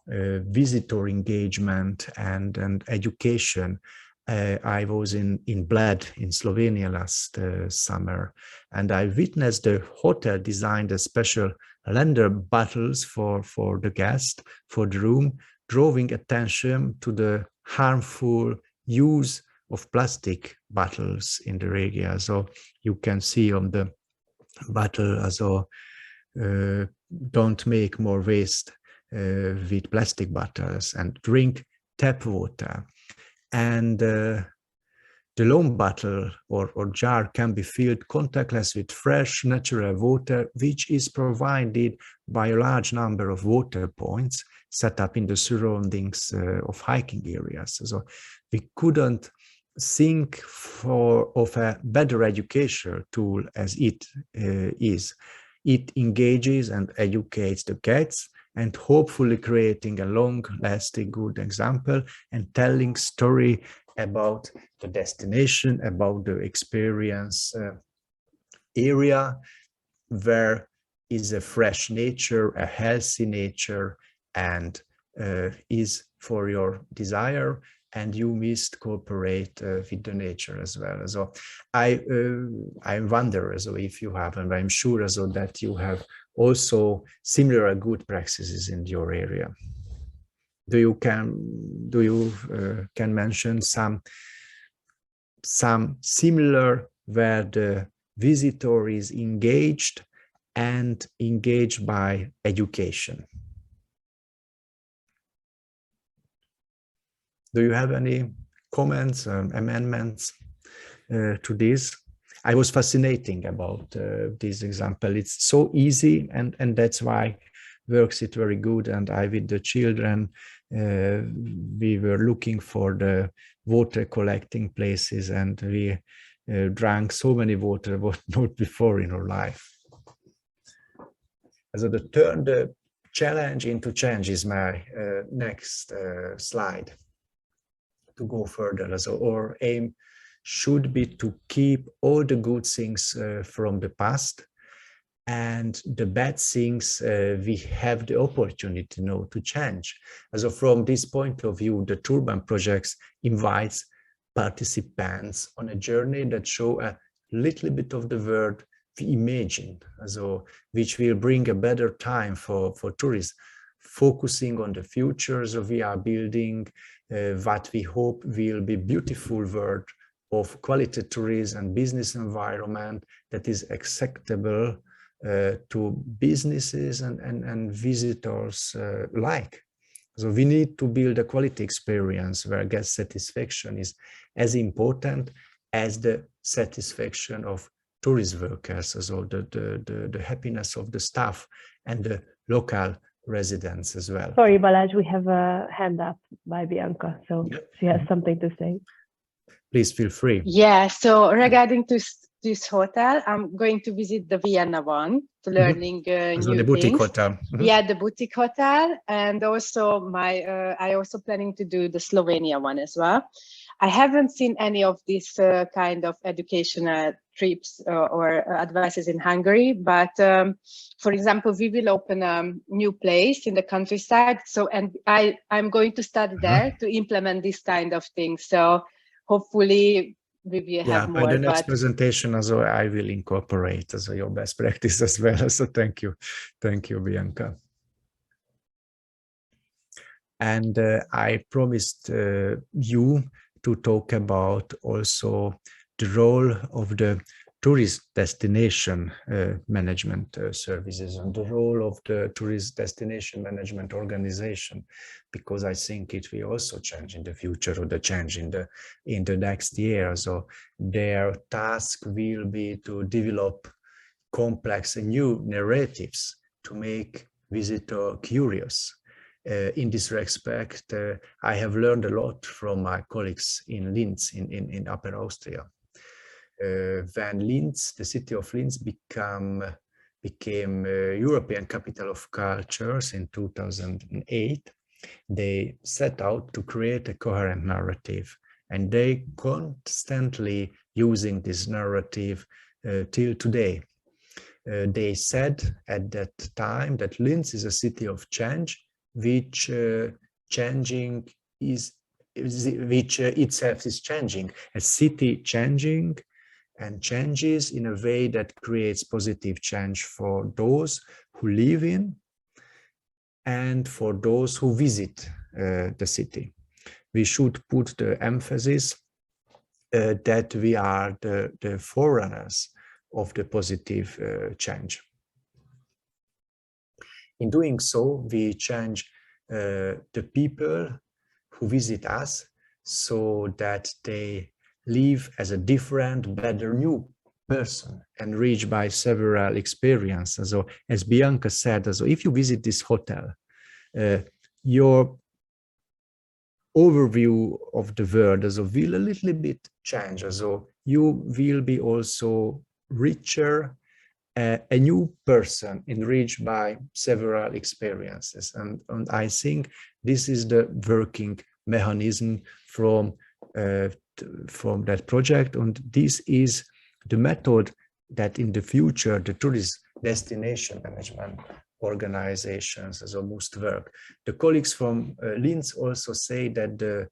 S1: visitor engagement and education, I was in Bled in Slovenia last summer, and I witnessed the hotel designed a special lender bottles for the guest, for the room, drawing attention to the harmful use of plastic bottles in the area. So you can see on the bottle, also don't make more waste with plastic bottles, and drink tap water. And the loan bottle or jar can be filled contactless with fresh natural water, which is provided by a large number of water points set up in the surroundings of hiking areas. So we couldn't think of a better educational tool as it is. It engages and educates the guests, and hopefully creating a long-lasting good example and telling story about the destination, about the experience area where is a fresh nature, a healthy nature, and is for your desire, and you must cooperate with the nature as well. So I wonder so if you have, and I'm sure so that you have also similar good practices in your area. Do you can mention some similar where the visitor is engaged and engaged by education? Do you have any comments, amendments to this? I was fascinating about this example. It's so easy, and that's why works it very good. And I, with the children, we were looking for the water collecting places, and we drank so many water what not before in our life. So to turn the challenge into change is my next slide. To go further, so our aim should be to keep all the good things from the past, and the bad things we have the opportunity now to change. So from this point of view, the Turban Projects invites participants on a journey that show a little bit of the world we imagined, so which will bring a better time for tourists, focusing on the future. So we are building what we hope will be beautiful world of quality tourism and business environment that is acceptable to businesses and visitors alike. So we need to build a quality experience where guest satisfaction is as important as the satisfaction of tourist workers, so the happiness of the staff and the local residents as well.
S2: Sorry, Balázs, we have a hand up by Bianca, so she has something to say.
S1: Please feel free.
S6: Yeah, so regarding to this hotel, I'm going to visit the Vienna one to learning new
S1: the boutique
S6: things.
S1: hotel.
S6: Yeah, the boutique hotel, and also I also planning to do the Slovenia one as well. I haven't seen any of these kind of educational trips or advices in Hungary, but for example, we will open a new place in the countryside. So, and I'm going to start there to implement this kind of thing. So hopefully we will have more.
S1: By the next presentation, also I will incorporate also your best practice as well. So thank you, Bianca. And I promised you to talk about also the role of the tourist destination management services and the role of the tourist destination management organization, because I think it will also change in the future, or the change in the next year. So their task will be to develop complex and new narratives to make visitor curious. In this respect, I have learned a lot from my colleagues in Linz, in Upper Austria. When Linz, the city of Linz, became European Capital of Cultures in 2008, they set out to create a coherent narrative, and they constantly using this narrative till today. They said at that time that Linz is a city of change, which itself is changing, a city changing and changes in a way that creates positive change for those who live in and for those who visit the city. We should put the emphasis that we are the forerunners of the positive change. In doing so, we change the people who visit us so that they live as a different, better, new person, enriched by several experiences. So, as Bianca said, so if you visit this hotel, your overview of the world will a little bit change. So you will be also richer, a new person enriched by several experiences. And I think this is the working mechanism from that project. And this is the method that in the future the tourist destination management organizations must work. The colleagues from Linz also say that the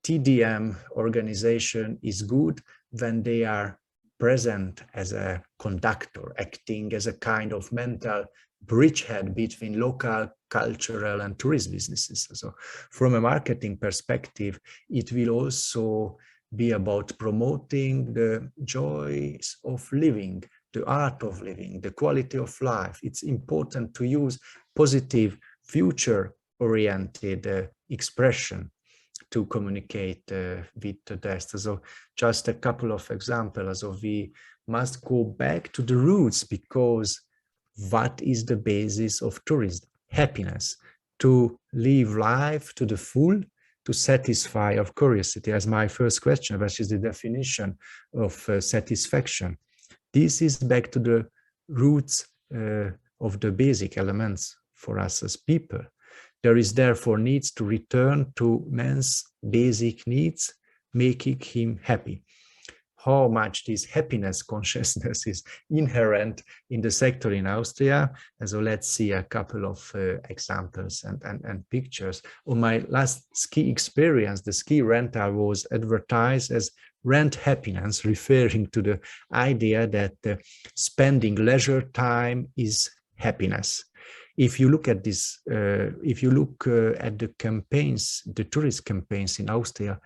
S1: TDM organization is good when they are present as a conductor, acting as a kind of mental bridgehead between local, cultural, and tourist businesses. So from a marketing perspective, it will also be about promoting the joys of living, the art of living, the quality of life. It's important to use positive, future-oriented expression to communicate with the guests. So just a couple of examples. So we must go back to the roots, because what is the basis of tourism? Happiness, to live life to the full, to satisfy of curiosity, as my first question, which is the definition of satisfaction. This is back to the roots of the basic elements for us as people. There is therefore needs to return to man's basic needs, making him happy. How much this happiness consciousness is inherent in the sector in Austria. And so let's see a couple of examples and pictures. On my last ski experience, the ski rental was advertised as rent happiness, referring to the idea that spending leisure time is happiness. If you look at this, if you look at the campaigns, the tourist campaigns in Austria,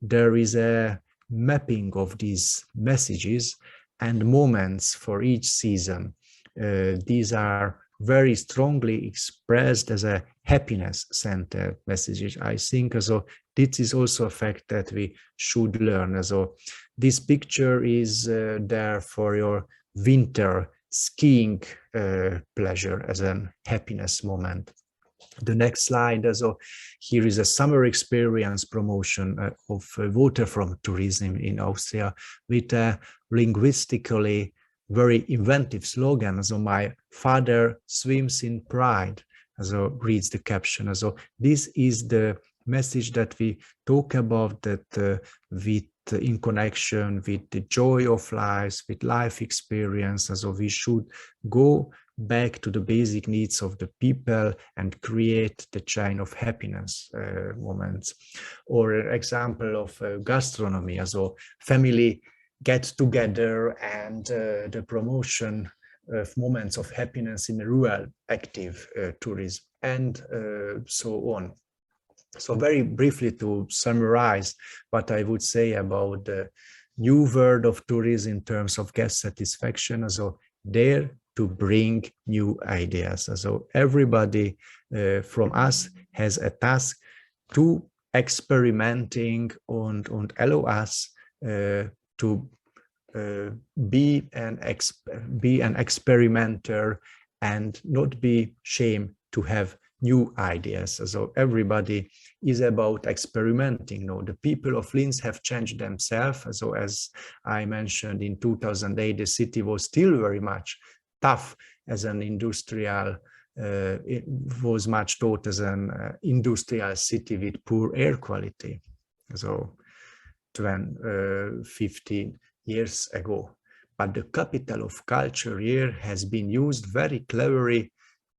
S1: there is a mapping of these messages and moments for each season. These are very strongly expressed as a happiness-centered messages. I think so this is also a fact that we should learn. So this picture is there for your winter skiing pleasure as a happiness moment. The next slide, so here is a summer experience promotion of waterfront tourism in Austria with a linguistically very inventive slogan. So my father swims in pride, so reads the caption. So this is the message that we talk about, that with in connection with the joy of life, with life experience. And so we should go back to the basic needs of the people and create the chain of happiness moments. Or an example of gastronomy, so family get together and the promotion of moments of happiness in rural active tourism, and so on. So very briefly to summarize what I would say about the new world of tourism in terms of guest satisfaction, so dare to bring new ideas. So everybody from us has a task to experimenting and allow us to be an experimenter and not be ashamed to have new ideas. So everybody is about experimenting. You know, the people of Linz have changed themselves. So as I mentioned, in 2008, the city was still very much tough as an industrial, it was much thought as an industrial city with poor air quality. So 15 years ago. But the capital of culture here has been used very cleverly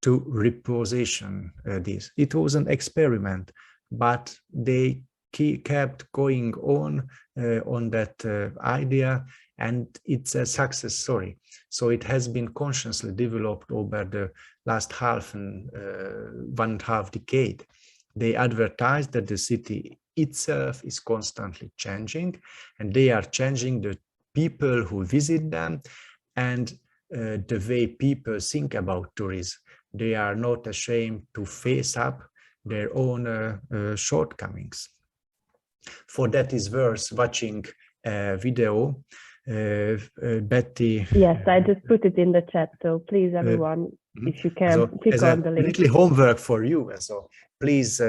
S1: to reposition this. It was an experiment, but they kept going on that idea, and it's a success story. So it has been consciously developed over the last 1.5 decade. They advertise that the city itself is constantly changing, and they are changing the people who visit them and the way people think about tourism. They are not ashamed to face up their own shortcomings. For that is worth watching a video. Betty.
S2: Yes, I just put it in the chat. So please, everyone, if you can,
S1: so
S2: click on the link.
S1: Little homework for you. So please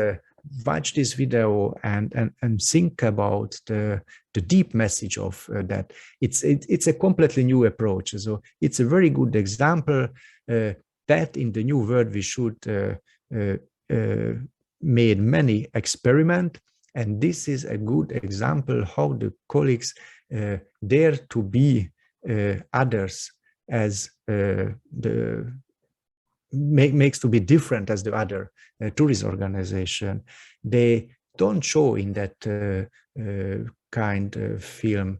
S1: watch this video and think about the deep message of that. It's a completely new approach. So it's a very good example that in the new world we should made many experiments, and this is a good example how the colleagues dare to be others as makes to be different as the other tourist organization. They don't show in that kind of film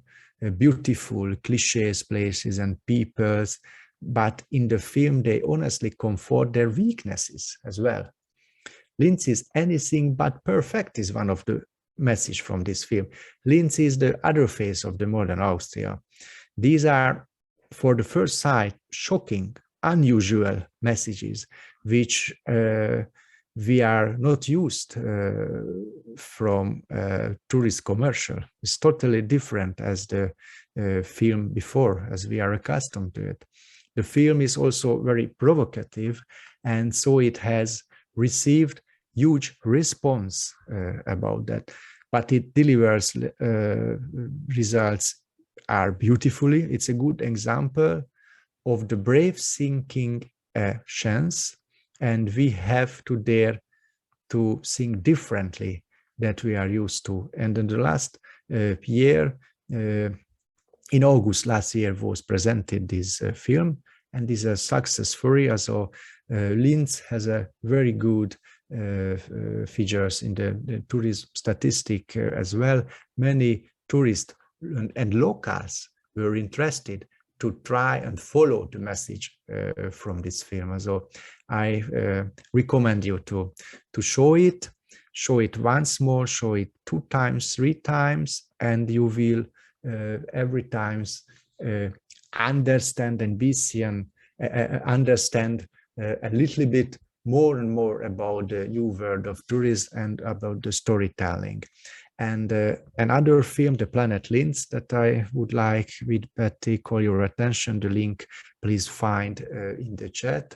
S1: beautiful cliches, places and peoples, but in the film they honestly comfort their weaknesses as well. Linz is anything but perfect is one of the message from this film. Linz is the other face of the modern Austria. These are, for the first sight, shocking, unusual messages, which we are not used from tourist commercial. It's totally different as the film before, as we are accustomed to it. The film is also very provocative, and so it has received huge response about that, but it delivers results are beautifully. It's a good example of the brave thinking chance, and we have to dare to think differently that we are used to. And in the last year, in August last year was presented this film, and this is a success story. So Linz has a very good figures in the tourism statistic as well. Many tourists and locals were interested to try and follow the message from this film. So I recommend you to show it once more, show it 2 times, 3 times, and you will every time understand and understand a little bit more and more about the new world of tourism and about the storytelling. And another film, The Planet Linz, that I would like with Betty call your attention. The link please find in the chat.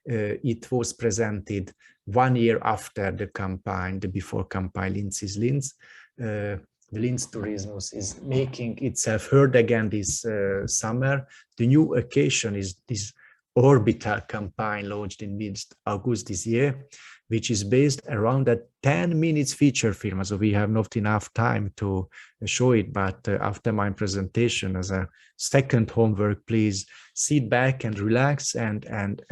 S1: It was presented 1 year after the campaign, the before campaign Linz is Linz. The Linz tourism is making itself heard again this summer. The new occasion is this orbital campaign launched in mid-August this year, which is based around a 10 minutes feature film. So we have not enough time to show it, but after my presentation as a second homework, please sit back and relax and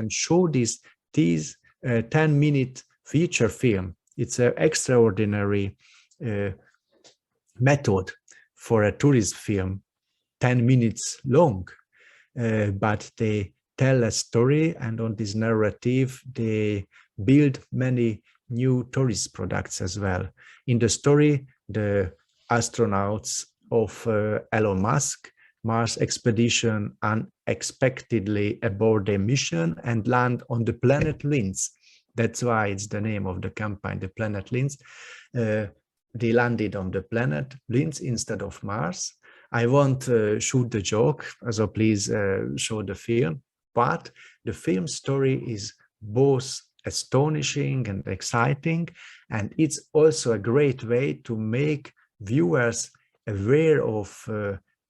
S1: show this 10-minute feature film. It's an extraordinary method for a tourist film, 10 minutes long, but they tell a story, and on this narrative they build many new tourist products as well. In the story, the astronauts of Elon Musk Mars expedition unexpectedly abort their mission and land on the planet Linz. That's why it's the name of the campaign, the planet Linz. They landed on the planet Linz instead of Mars. I won't shoot the joke, so please show the film. But the film story is both astonishing and exciting, and it's also a great way to make viewers aware of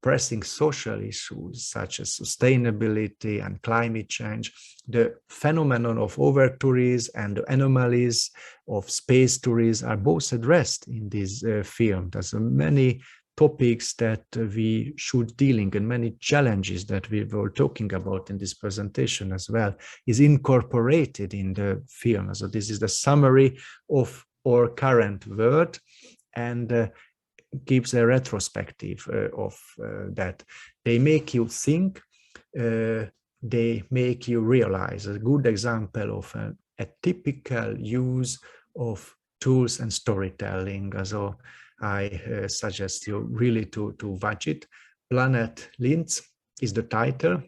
S1: pressing social issues such as sustainability and climate change. The phenomenon of over-tourism and the anomalies of space tourism are both addressed in this film. There's many topics that we should dealing and many challenges that we were talking about in this presentation as well is incorporated in the film. So this is the summary of our current world and gives a retrospective of that. They make you think, they make you realize. A good example of a typical use of tools and storytelling. So I suggest you really to watch it. Planet Linz is the title.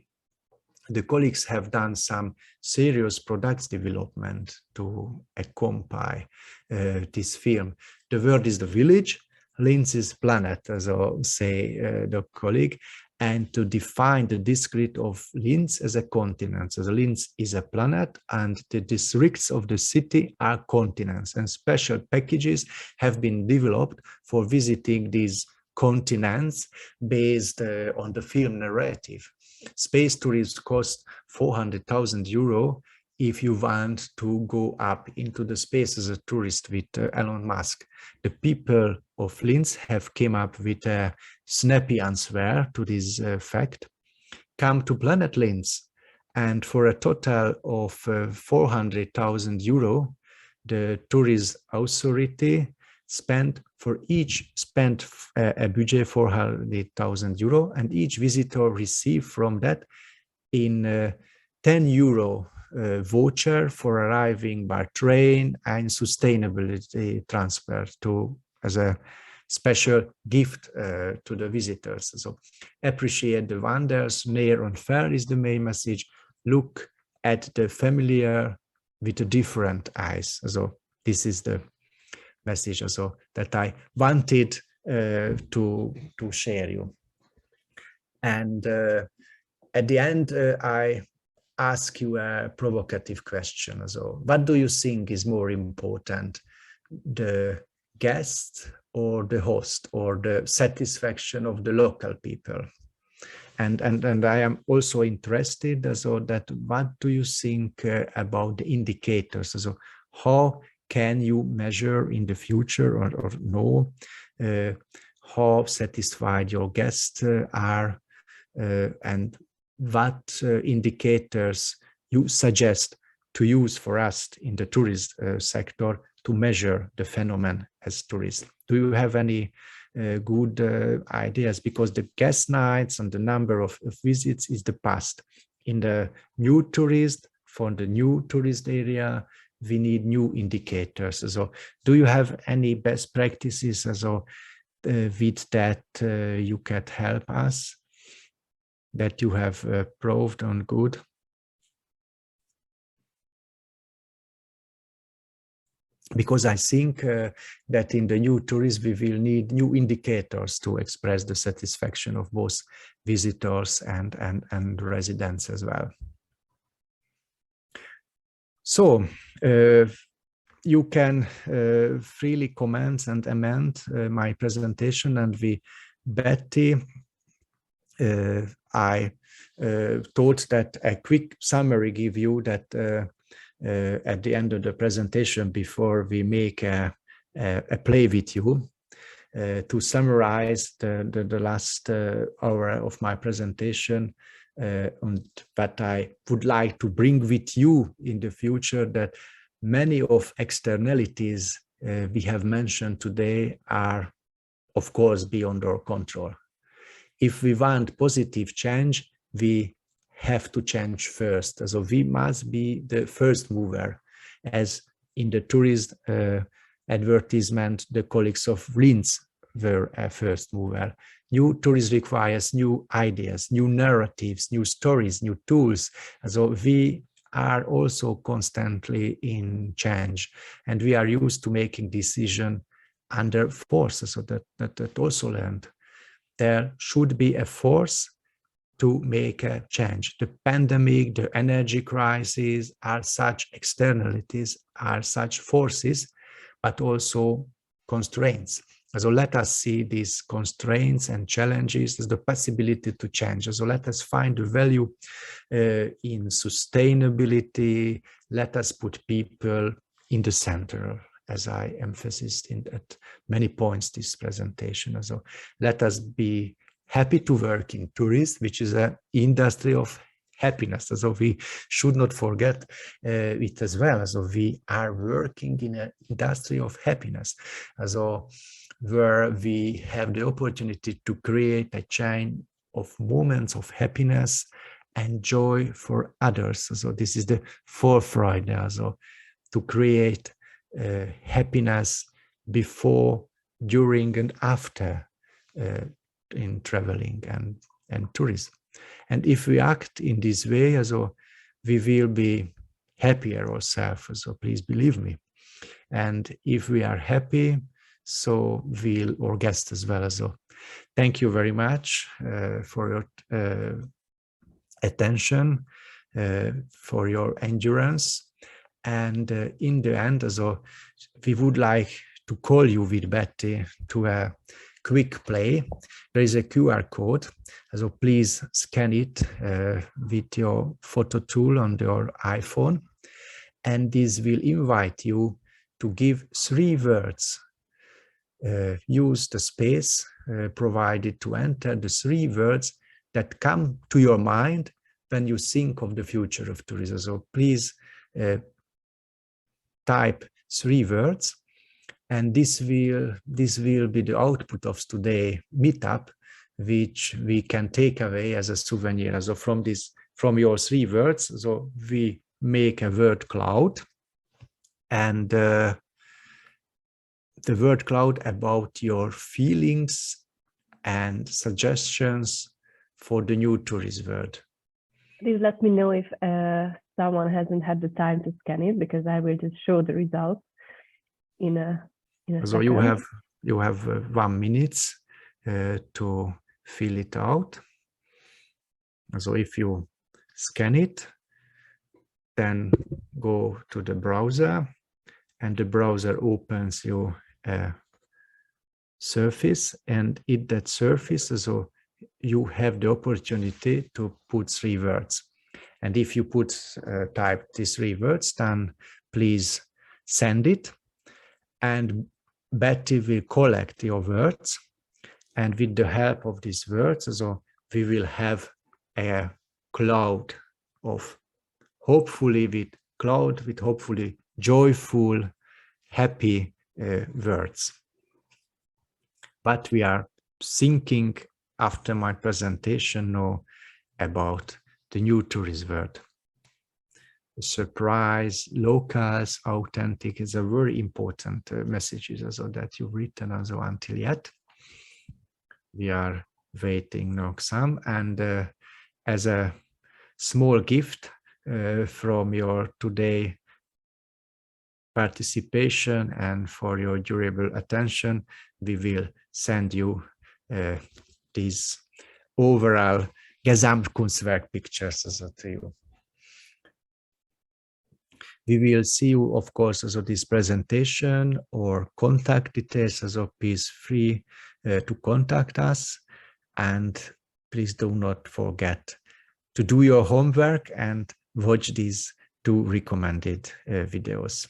S1: The colleagues have done some serious products development to accompany this film. The word is the village, Linz is planet, as I say the colleague, and to define the district of Linz as a continent. So the Linz is a planet and the districts of the city are continents, and special packages have been developed for visiting these continents based on the film narrative. Space tourism costs 400,000 euro if you want to go up into the space as a tourist with Elon Musk. The people of Linz have came up with a snappy answer to this fact. Come to Planet Linz, and for a total of 400,000 euro, the tourist authority spent a budget 400,000 euro, and each visitor received from that in 10 euro voucher for arriving by train and sustainability transfer as a special gift to the visitors. So appreciate the wonders near and far is the main message. Look at the familiar with different eyes. So this is the message also that I wanted to share you. And at the end, I ask you a provocative question. So what do you think is more important, the guest or the host, or the satisfaction of the local people? And I am also interested so that what do you think about the indicators? So how can you measure in the future or know how satisfied your guests are, and what indicators you suggest to use for us in the tourist sector to measure the phenomenon as tourism? Do you have any good ideas? Because the guest nights and the number of visits is the past. In the new tourist, for the new tourist area, we need new indicators. So do you have any best practices with that you can help us, that you have proved on good? Because I think that in the new tourism, we will need new indicators to express the satisfaction of both visitors and residents as well. So you can freely comment and amend my presentation, and Betty, I thought that a quick summary give you that at the end of the presentation, before we make a play with you, to summarize the last hour of my presentation, and that I would like to bring with you in the future, that many of externalities we have mentioned today are, of course, beyond our control. If we want positive change, we have to change first. So we must be the first mover, as in the tourist advertisement, the colleagues of Linz were a first mover. New tourism requires new ideas, new narratives, new stories, new tools. So we are also constantly in change, and we are used to making decisions under force. So that also learned there should be a force to make a change. The pandemic, the energy crisis are such externalities, are such forces, but also constraints. So let us see these constraints and challenges as the possibility to change. So let us find the value in sustainability. Let us put people in the center, as I emphasized at many points this presentation. So let us be happy to work in tourism, which is an industry of happiness. So we should not forget it as well. So we are working in an industry of happiness. So where we have the opportunity to create a chain of moments of happiness and joy for others. So this is the Vorfreude, so to create happiness before, during, and after in traveling and tourism. And if we act in this way, so we will be happier ourselves. So please believe me. And if we are happy, so will our guests as well. So thank you very much for your attention, for your endurance. And in the end, so we would like to call you with Betty to a quick play. There is a QR code, so please scan it with your photo tool on your iPhone, and this will invite you to give 3 words. Use the space provided to enter the 3 words that come to your mind when you think of the future of tourism. So please type 3 words, and this will be the output of today's meetup, which we can take away as a souvenir. So from your 3 words, so we make a word cloud, and the word cloud about your feelings and suggestions for the new tourist word.
S2: Please let me know if someone hasn't had the time to scan it, because I will just show the results in a
S1: so
S2: second.
S1: you have 1 minute to fill it out. So if you scan it, then go to the browser, and the browser opens you a surface, and in that surface, so you have the opportunity to put 3 words. And if you type these 3 words, then please send it, and Betty will collect your words, and with the help of these words, so we will have a cloud of hopefully joyful, happy words. But we are thinking after my presentation now about the new tourist word. Surprise, locals, authentic is a very important messages also that you've written also until yet. We are waiting now some, and as a small gift from your today participation and for your durable attention, we will send you these overall Gesamtkunstwerk pictures also to you. We will see you, of course, also this presentation or contact details, so please free to contact us, and please do not forget to do your homework and watch these 2 recommended videos.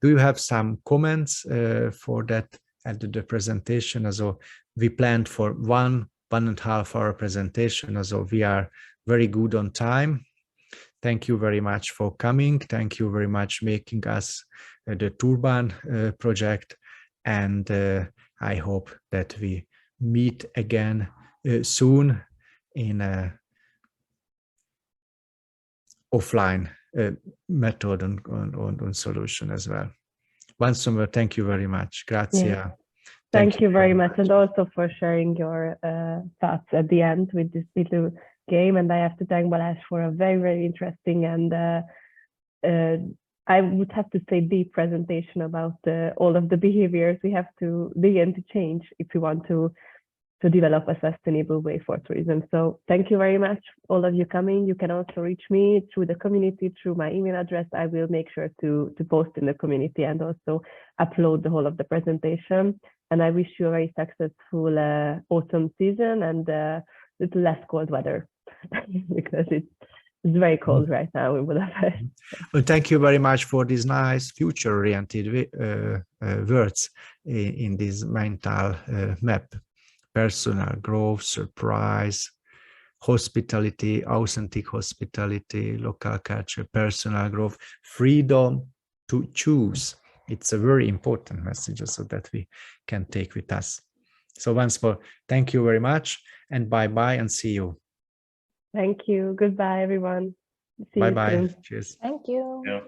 S1: Do you have some comments for that at the presentation? Also, we planned for 1.5 hour presentation, so we are very good on time. Thank you very much for coming. Thank you very much making us the Turban project, and I hope that we meet again soon in a offline method and solution as well. Once more, thank you very much. Grazie.
S2: Yeah. Thank you very much, and also for sharing your thoughts at the end with this little game. And I have to thank Balázs for a very, very interesting and I would have to say deep presentation about all of the behaviors we have to begin to change if we want to develop a sustainable way for tourism. So thank you very much, all of you coming. You can also reach me through the community, through my email address. I will make sure to post in the community and also upload the whole of the presentation. And I wish you a very successful autumn season and a little less cold weather because it's very cold right now in Budapest.
S1: Well, thank you very much for these nice future-oriented words in this mental map. Personal growth, surprise, hospitality, authentic hospitality, local culture, personal growth, freedom to choose. It's a very important message also that we can take with us. So once more, thank you very much and bye-bye and see you.
S2: Thank you. Goodbye, everyone. See
S1: Bye-bye.
S2: you soon.
S1: Cheers.
S3: Thank you.
S5: Yeah.